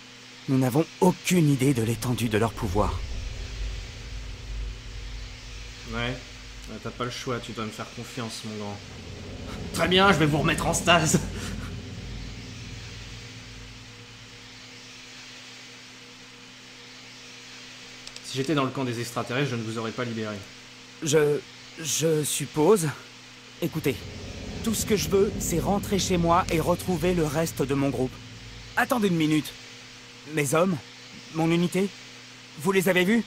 Nous n'avons aucune idée de l'étendue de leur pouvoir. Ouais, t'as pas le choix, tu dois me faire confiance, mon grand. Très bien, je vais vous remettre en stase. Si j'étais dans le camp des extraterrestres, je ne vous aurais pas libéré. Je suppose... Écoutez, tout ce que je veux, c'est rentrer chez moi et retrouver le reste de mon groupe. Attendez une minute. Mes hommes, mon unité, vous les avez vus?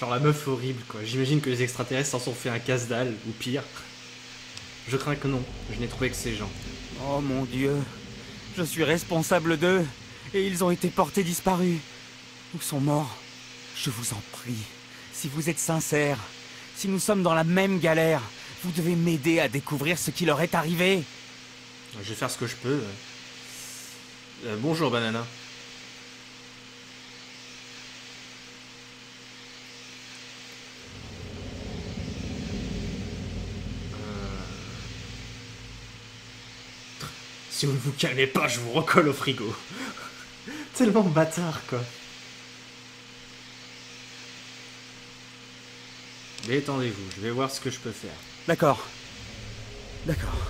Genre la meuf horrible, quoi. J'imagine que les extraterrestres s'en sont fait un casse-dalle, ou pire. Je crains que non, je n'ai trouvé que ces gens. Oh mon Dieu, je suis responsable d'eux, et ils ont été portés disparus. Ou sont morts. Je vous en prie, si vous êtes sincère, si nous sommes dans la même galère, vous devez m'aider à découvrir ce qui leur est arrivé. Je vais faire ce que je peux. Bonjour, Banana. Si vous ne vous calmez pas, je vous recolle au frigo. Tellement bâtard, quoi. Détendez-vous, je vais voir ce que je peux faire. D'accord. D'accord.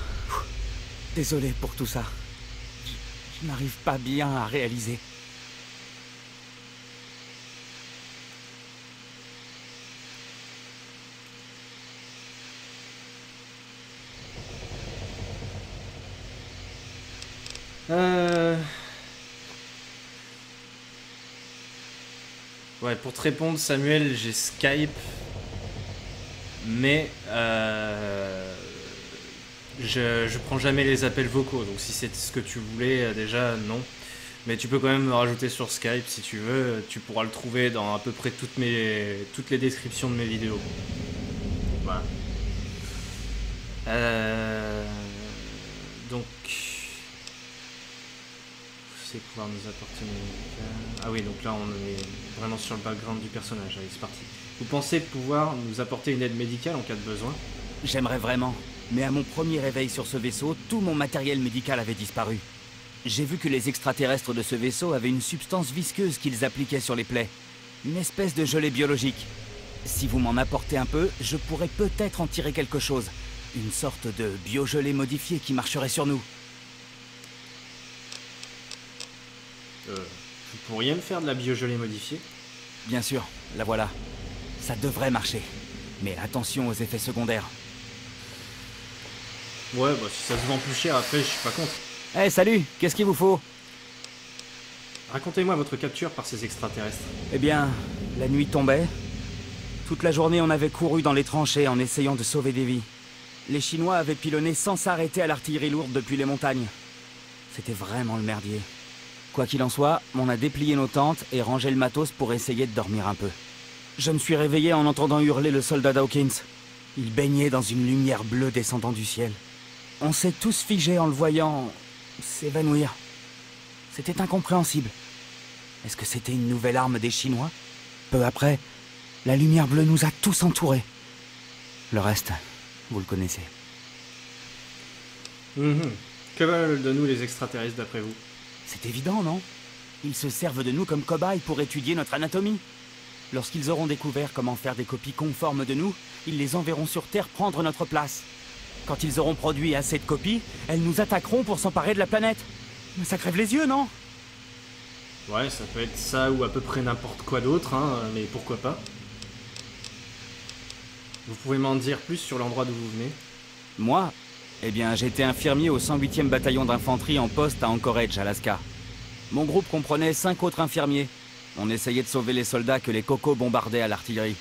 Désolé pour tout ça. Je n'arrive pas bien à réaliser. Ouais, pour te répondre, Samuel, j'ai Skype. Mais je prends jamais les appels vocaux, donc si c'est ce que tu voulais, déjà non. Mais tu peux quand même me rajouter sur Skype si tu veux, tu pourras le trouver dans à peu près toutes les descriptions de mes vidéos. Voilà. Donc... c'est pouvoir nous apporter une... Ah oui, donc là on est vraiment sur le background du personnage, allez c'est parti. Vous pensez pouvoir nous apporter une aide médicale en cas de besoin? J'aimerais vraiment, mais à mon premier réveil sur ce vaisseau, tout mon matériel médical avait disparu. J'ai vu que les extraterrestres de ce vaisseau avaient une substance visqueuse qu'ils appliquaient sur les plaies. Une espèce de gelée biologique. Si vous m'en apportez un peu, je pourrais peut-être en tirer quelque chose. Une sorte de biogelée modifiée qui marcherait sur nous. Vous pourriez me faire de la biogelée modifiée? Bien sûr, la voilà. Ça devrait marcher. Mais attention aux effets secondaires. Ouais, bah si ça se vend plus cher, après je suis pas contre. Eh, salut! Qu'est-ce qu'il vous faut? Racontez-moi votre capture par ces extraterrestres. Eh bien, la nuit tombait. Toute la journée, on avait couru dans les tranchées en essayant de sauver des vies. Les Chinois avaient pilonné sans s'arrêter à l'artillerie lourde depuis les montagnes. C'était vraiment le merdier. Quoi qu'il en soit, on a déplié nos tentes et rangé le matos pour essayer de dormir un peu. Je me suis réveillé en entendant hurler le soldat Dawkins. Il baignait dans une lumière bleue descendant du ciel. On s'est tous figés en le voyant s'évanouir. C'était incompréhensible. Est-ce que c'était une nouvelle arme des Chinois? Peu après, la lumière bleue nous a tous entourés. Le reste, vous le connaissez. Que veulent de nous les extraterrestres d'après vous? C'est évident, non? Ils se servent de nous comme cobayes pour étudier notre anatomie. Lorsqu'ils auront découvert comment faire des copies conformes de nous, ils les enverront sur Terre prendre notre place. Quand ils auront produit assez de copies, elles nous attaqueront pour s'emparer de la planète. Mais ça crève les yeux, non? Ouais, ça peut être ça ou à peu près n'importe quoi d'autre, hein, mais pourquoi pas. Vous pouvez m'en dire plus sur l'endroit d'où vous venez? Moi? Eh bien, j'étais infirmier au 108e bataillon d'infanterie en poste à Anchorage, Alaska. Mon groupe comprenait 5 autres infirmiers. On essayait de sauver les soldats que les cocos bombardaient à l'artillerie.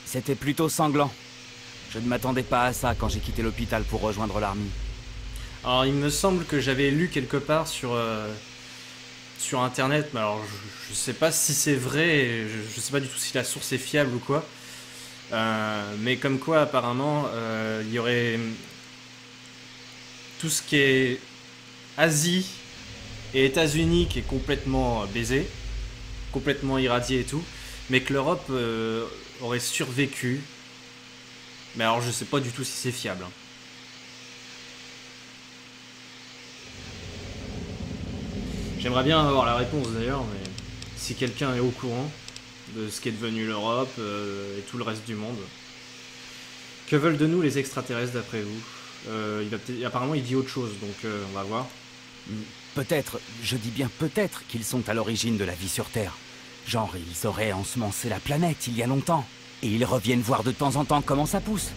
C'était plutôt sanglant. Je ne m'attendais pas à ça quand j'ai quitté l'hôpital pour rejoindre l'armée. Alors, il me semble que j'avais lu quelque part sur internet, mais alors je sais pas si c'est vrai, je sais pas du tout si la source est fiable ou quoi. Mais comme quoi, apparemment, il y aurait tout ce qui est Asie et États-Unis qui est complètement baisé, complètement irradié et tout, mais que l'Europe aurait survécu. Mais alors je sais pas du tout si c'est fiable. J'aimerais bien avoir la réponse d'ailleurs, mais si quelqu'un est au courant de ce qu'est devenu l'Europe et tout le reste du monde. Que veulent de nous les extraterrestres d'après vous? Apparemment il dit autre chose, donc on va voir. Peut-être, je dis bien peut-être qu'ils sont à l'origine de la vie sur Terre. Genre, ils auraient ensemencé la planète il y a longtemps. Et ils reviennent voir de temps en temps comment ça pousse.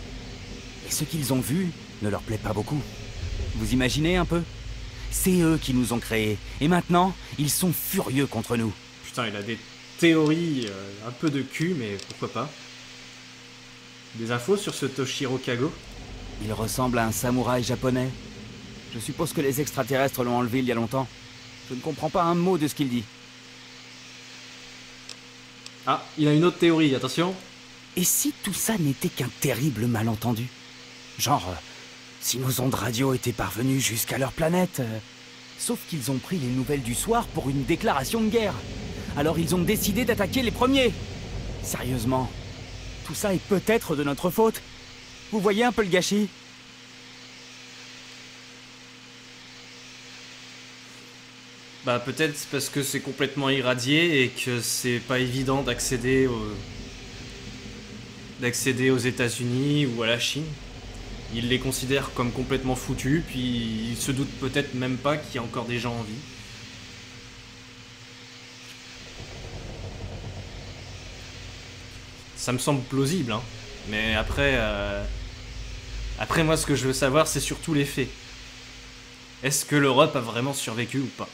Et ce qu'ils ont vu ne leur plaît pas beaucoup. Vous imaginez un peu? C'est eux qui nous ont créés. Et maintenant, ils sont furieux contre nous. Putain, il a des théories un peu de cul, mais pourquoi pas. Des infos sur ce Toshiro Kago? Il ressemble à un samouraï japonais. Je suppose que les extraterrestres l'ont enlevé il y a longtemps. Je ne comprends pas un mot de ce qu'il dit. Ah, il a une autre théorie, attention. Et si tout ça n'était qu'un terrible malentendu? Genre, si nos ondes radio étaient parvenues jusqu'à leur planète... Sauf qu'ils ont pris les nouvelles du soir pour une déclaration de guerre. Alors ils ont décidé d'attaquer les premiers. Sérieusement, tout ça est peut-être de notre faute. Vous voyez un peu le gâchis? Bah peut-être parce que c'est complètement irradié et que c'est pas évident d'accéder aux États-Unis ou à la Chine. Ils les considèrent comme complètement foutus, puis ils se doutent peut-être même pas qu'il y a encore des gens en vie. Ça me semble plausible, hein. Mais après... Après, moi, ce que je veux savoir, c'est surtout les faits. Est-ce que l'Europe a vraiment survécu ou pas?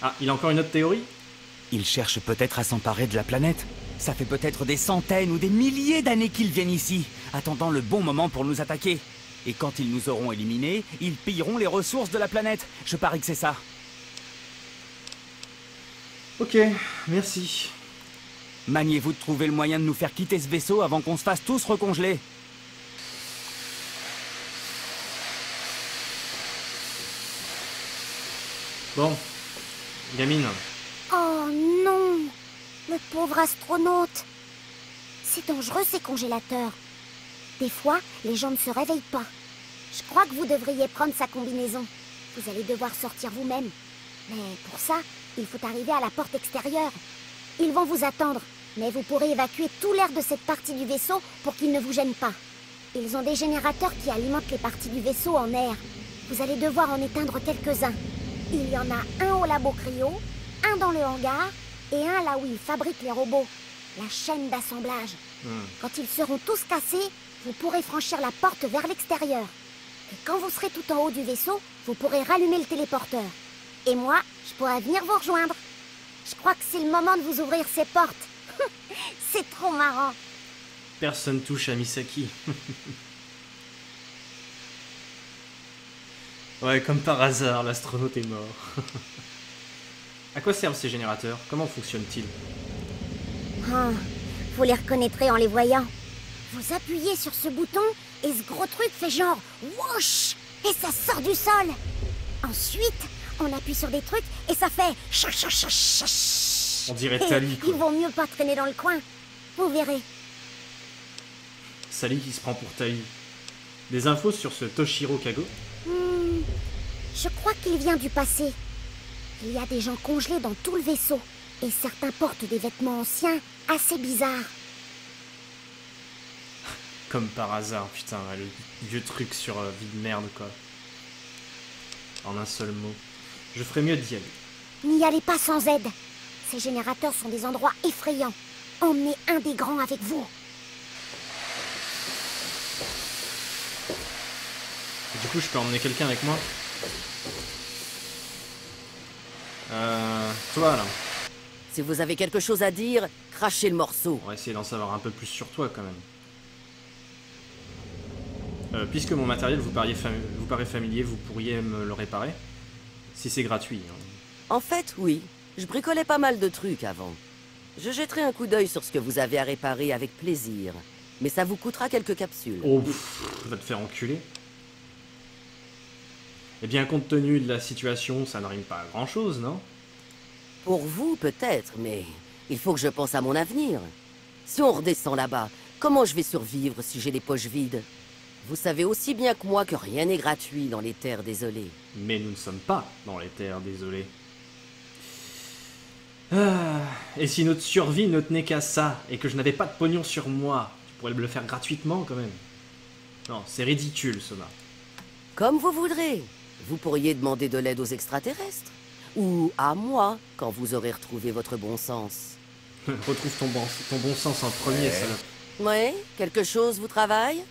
Ah, il a encore une autre théorie? Ils cherchent peut-être à s'emparer de la planète. Ça fait peut-être des centaines ou des milliers d'années qu'ils viennent ici, attendant le bon moment pour nous attaquer. Et quand ils nous auront éliminés, ils pilleront les ressources de la planète. Je parie que c'est ça. Ok, merci. Maniez-vous de trouver le moyen de nous faire quitter ce vaisseau avant qu'on se fasse tous recongeler. Bon, gamine. Oh non! Le pauvre astronaute! C'est dangereux ces congélateurs. Des fois, les gens ne se réveillent pas. Je crois que vous devriez prendre sa combinaison. Vous allez devoir sortir vous-même. Mais pour ça, il faut arriver à la porte extérieure. Ils vont vous attendre, mais vous pourrez évacuer tout l'air de cette partie du vaisseau pour qu'ils ne vous gênent pas. Ils ont des générateurs qui alimentent les parties du vaisseau en air. Vous allez devoir en éteindre quelques-uns. Il y en a un au labo cryo, un dans le hangar et un là où ils fabriquent les robots. La chaîne d'assemblage. Quand ils seront tous cassés, vous pourrez franchir la porte vers l'extérieur. Et quand vous serez tout en haut du vaisseau, vous pourrez rallumer le téléporteur. Et moi, je pourrai venir vous rejoindre. Je crois que c'est le moment de vous ouvrir ces portes. C'est trop marrant. Personne touche à Misaki. Ouais, comme par hasard, l'astronaute est mort. À quoi servent ces générateurs? Comment fonctionnent-ils? Vous les reconnaîtrez en les voyant. Vous appuyez sur ce bouton et ce gros truc fait genre whoosh et ça sort du sol. Ensuite, on appuie sur des trucs et ça fait chash. On dirait Tali, quoi. Il vaut mieux pas traîner dans le coin. Vous verrez. Sally qui se prend pour Tali. Des infos sur ce Toshiro Kago? Je crois qu'il vient du passé. Il y a des gens congelés dans tout le vaisseau. Et certains portent des vêtements anciens assez bizarres. Comme par hasard, putain, le vieux truc sur vie de merde, quoi. En un seul mot. Je ferais mieux d'y aller. N'y allez pas sans aide. Ces générateurs sont des endroits effrayants. Emmenez un des grands avec vous. Du coup, je peux emmener quelqu'un avec moi? Toi, là. Si vous avez quelque chose à dire, crachez le morceau. On va essayer d'en savoir un peu plus sur toi, quand même. Puisque mon matériel vous paraît familier, vous pourriez me le réparer? Si c'est gratuit. Hein. En fait, oui. Je bricolais pas mal de trucs avant. Je jetterai un coup d'œil sur ce que vous avez à réparer avec plaisir. Mais ça vous coûtera quelques capsules. Oh, va te faire enculer. Eh bien, compte tenu de la situation, ça ne rime pas à grand-chose, non? Pour vous, peut-être, mais il faut que je pense à mon avenir. Si on redescend là-bas, comment je vais survivre si j'ai les poches vides? Vous savez aussi bien que moi que rien n'est gratuit dans les terres désolées. Mais nous ne sommes pas dans les terres désolées. Et si notre survie ne tenait qu'à ça, et que je n'avais pas de pognon sur moi, tu pourrais me le faire gratuitement, quand même. Non, c'est ridicule, Soma. Comme vous voudrez. Vous pourriez demander de l'aide aux extraterrestres. Ou à moi, quand vous aurez retrouvé votre bon sens. Retrouve ton bon sens en premier, salope. Ouais, quelque chose vous travaille?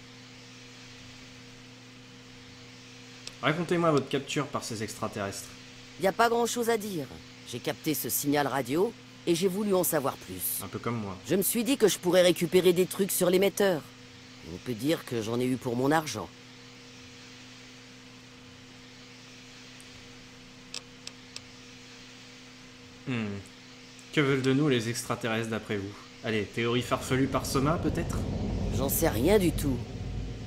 Racontez-moi votre capture par ces extraterrestres. Y a pas grand-chose à dire. J'ai capté ce signal radio, et j'ai voulu en savoir plus. Un peu comme moi. Je me suis dit que je pourrais récupérer des trucs sur l'émetteur. On peut dire que j'en ai eu pour mon argent. Que veulent de nous les extraterrestres d'après vous? Allez, théorie farfelue par Soma, peut-être? J'en sais rien du tout.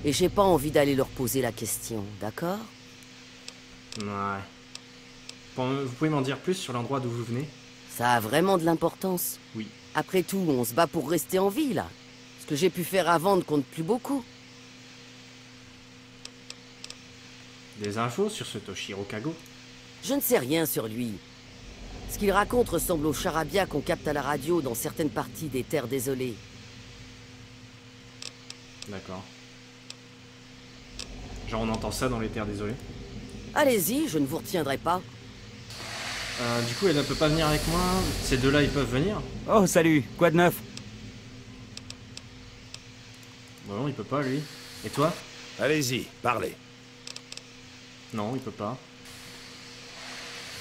Et j'ai pas envie d'aller leur poser la question, d'accord? Ouais. Bon, vous pouvez m'en dire plus sur l'endroit d'où vous venez? Ça a vraiment de l'importance. Oui. Après tout, on se bat pour rester en vie, là. Ce que j'ai pu faire avant ne compte plus beaucoup. Des infos sur ce Toshiro Kago? Je ne sais rien sur lui. Ce qu'il raconte ressemble au charabia qu'on capte à la radio dans certaines parties des terres désolées. D'accord. Genre on entend ça dans les terres désolées? Allez-y, je ne vous retiendrai pas. Du coup, elle ne peut pas venir avec moi. Ces deux-là, ils peuvent venir? Oh, salut, quoi de neuf? Bon, non, il peut pas, lui. Et toi? Allez-y, parlez. Non, il peut pas.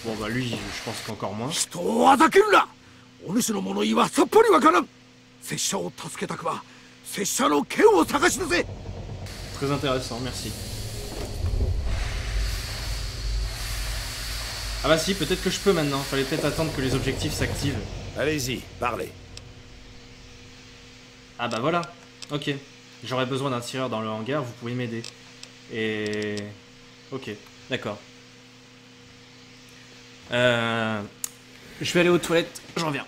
Bon, bah lui, je pense qu'encore moins. 人をあざけるな。お主の物言いはさっぱりわからん。拙者を助けたくば拙者の剣を探し出せ。 Très intéressant, merci. Ah bah si, peut-être que je peux maintenant. Fallait peut-être attendre que les objectifs s'activent. Allez-y, parlez. Ah bah voilà. Ok. J'aurais besoin d'un tireur dans le hangar, vous pouvez m'aider. Et... Ok, d'accord. Je vais aller aux toilettes, je reviens.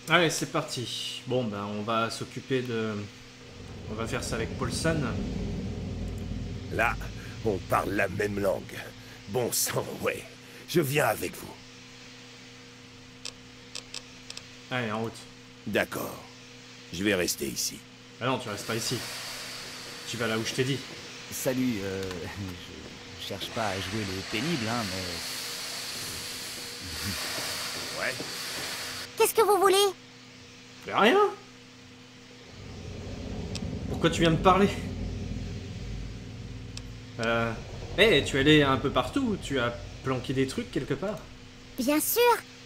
Allez, c'est parti. Bon, ben, on va s'occuper de... On va faire ça avec Paulson. Là, on parle la même langue. Bon sang, ouais. Je viens avec vous. Allez, en route. D'accord. Je vais rester ici. Ah non, tu restes pas ici. Tu vas là où je t'ai dit. Salut, je cherche pas à jouer les pénibles, hein, mais... Ouais. Qu'est-ce que vous voulez? Mais rien. Pourquoi tu viens me parler? Hey, tu es allé un peu partout. Tu as planqué des trucs quelque part? Bien sûr.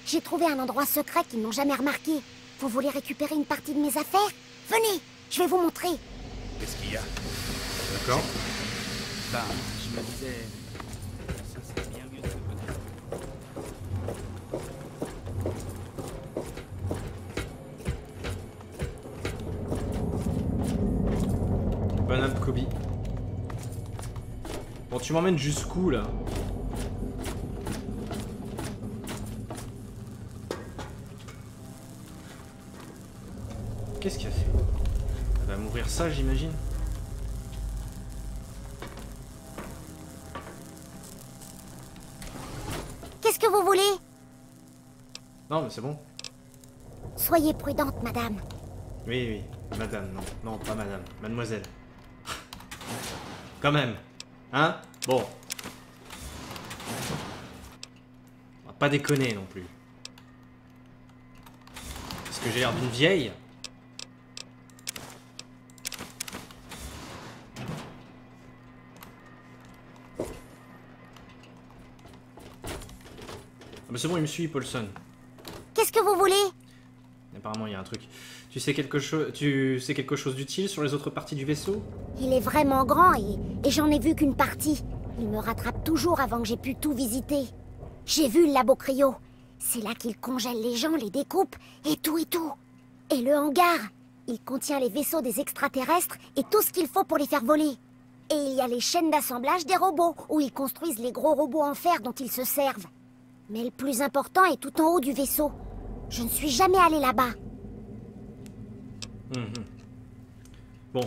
J'ai trouvé un endroit secret qu'ils n'ont jamais remarqué. Vous voulez récupérer une partie de mes affaires? Venez, je vais vous montrer. Qu'est-ce qu'il y a? D'accord. Ben, je me disais... Ça serait bien mieux de se connaître. Bon app, Kobe. Bon, tu m'emmènes jusqu'où, là? Qu'est-ce qu'elle fait? Elle va m'ouvrir ça, j'imagine. Non, mais c'est bon. Soyez prudente, madame. Oui, oui. Madame, non. Non, pas madame. Mademoiselle. Quand même. Hein? Bon. On va pas déconner non plus. Est-ce que j'ai l'air d'une vieille? Ah bah c'est bon, il me suit, Paulson. Qu'est-ce que vous voulez? Apparemment, il y a un truc. Tu sais quelque chose d'utile sur les autres parties du vaisseau? Il est vraiment grand et j'en ai vu qu'une partie. Il me rattrape toujours avant que j'ai pu tout visiter. J'ai vu le labo cryo. C'est là qu'il congèle les gens, les découpe, et tout et tout. Et le hangar, il contient les vaisseaux des extraterrestres et tout ce qu'il faut pour les faire voler. Et il y a les chaînes d'assemblage des robots, où ils construisent les gros robots en fer dont ils se servent. Mais le plus important est tout en haut du vaisseau. Je ne suis jamais allé là-bas. Bon.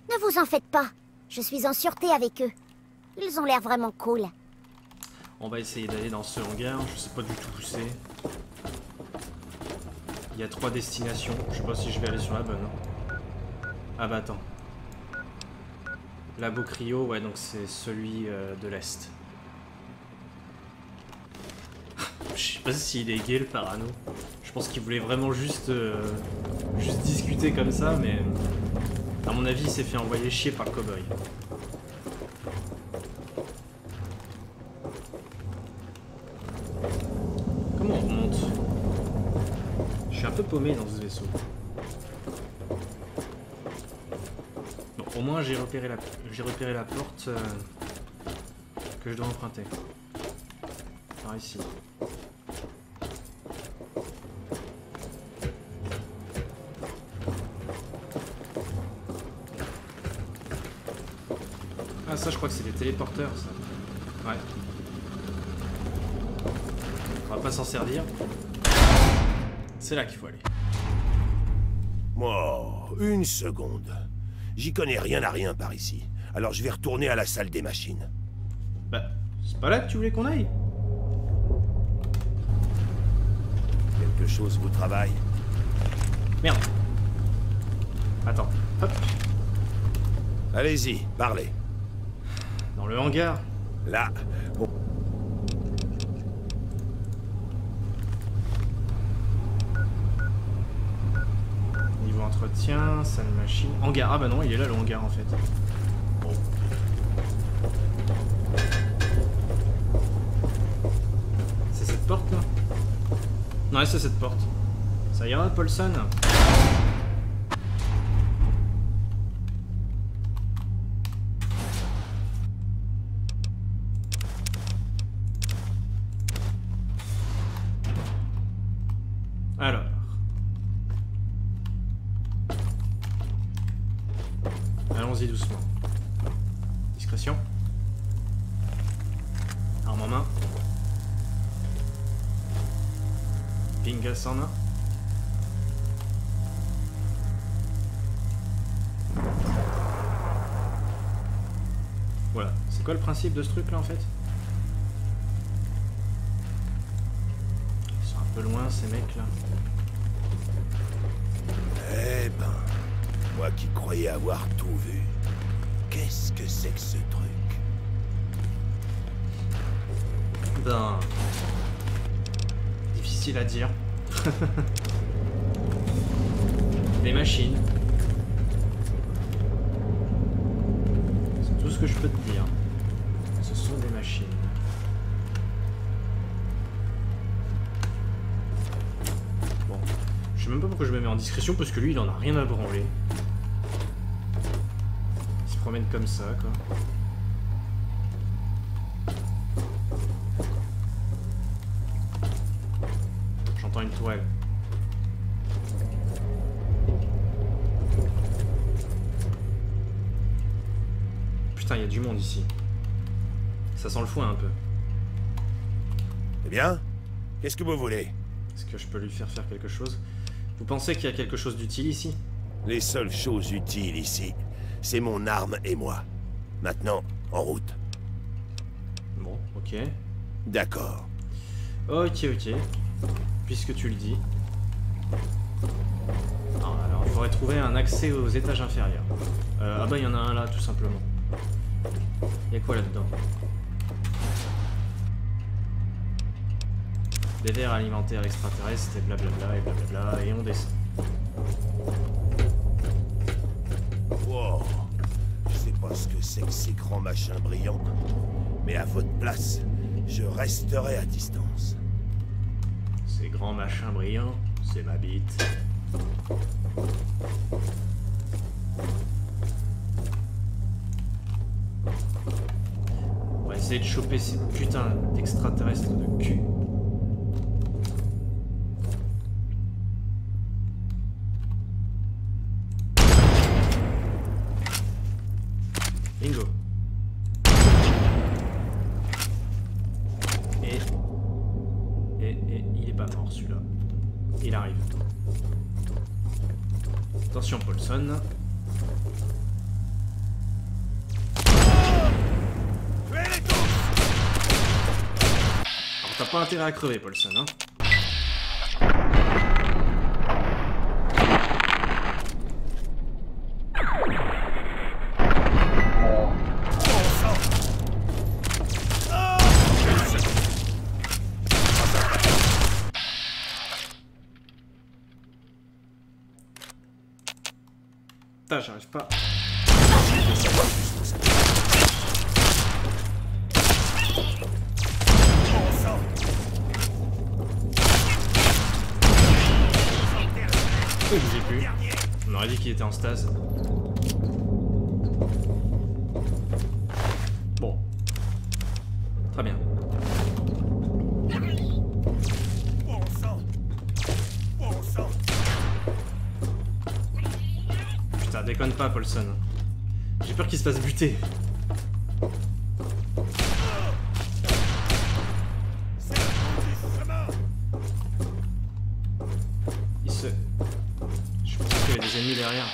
Ne vous en faites pas. Je suis en sûreté avec eux. Ils ont l'air vraiment cool. On va essayer d'aller dans ce hangar. Je sais pas du tout où c'est. Il y a 3 destinations. Je sais pas si je vais aller sur la bonne. Hein. Ah bah attends. Labo cryo, ouais, donc c'est celui de l'Est. Je sais pas s'il est gay le parano. Je pense qu'il voulait vraiment juste discuter comme ça, mais à mon avis il s'est fait envoyer chier par le cow-boy. Comment on remonte? Je suis un peu paumé dans ce vaisseau. Bon, au moins j'ai repéré la porte que je dois emprunter. Par ici. Ah ça je crois que c'est des téléporteurs ça. Ouais. On va pas s'en servir. C'est là qu'il faut aller. Oh, une seconde. J'y connais rien à rien par ici. Alors je vais retourner à la salle des machines. Bah, c'est pas là que tu voulais qu'on aille? Quelque chose vous travaille? Merde. Attends, hop. Allez-y, parlez. Dans le hangar. Là, bon. Niveau entretien, salle machine. Hangar, ah bah non, il est là le hangar en fait. Bon. C'est cette porte là? Ouais, c'est cette porte. Ça ira, Paulson? Alors. Allons-y doucement. Discrétion. Arme en main. Pingas en main. Voilà. C'est quoi le principe de ce truc là en fait? Ils sont un peu loin ces mecs là. Eh ben, moi qui croyais avoir tout vu. Qu'est-ce que c'est que ce truc? Ben... difficile à dire. Des machines. C'est tout ce que je peux te dire. Ce sont des machines. Bon. Je sais même pas pourquoi je me mets en discrétion parce que lui il en a rien à branler. Il se promène comme ça quoi. J'entends une tourelle. Putain, il y a du monde ici. Ça sent le foin un peu. Eh bien, qu'est-ce que vous voulez? Est-ce que je peux lui faire quelque chose? Vous pensez qu'il y a quelque chose d'utile ici? Les seules choses utiles ici, c'est mon arme et moi. Maintenant, en route. Bon, ok. D'accord. Ok. puisque tu le dis. Ah, alors, il faudrait trouver un accès aux étages inférieurs. Ah bah, il y en a un là, tout simplement. Il y a quoi là-dedans? Des vers alimentaires extraterrestres et blablabla et blablabla, et on descend. Wow. Je sais pas ce que c'est que ces grands machins brillants, mais à votre place, je resterai à distance. Ces grands machins brillants, c'est ma bite. On va essayer de choper ces putains d'extraterrestres de cul. Bingo. Et il est pas mort celui-là. Il arrive. Attention Paulson. Alors t'as pas intérêt à crever Paulson, hein. Putain, j'arrive pas. Pourquoi il bougeait plus? On aurait dit qu'il était en stase. Bon. Très bien. Putain, déconne pas, Paulson. J'ai peur qu'il se fasse buter. Il se... Je pense qu'il y avait des ennemis derrière.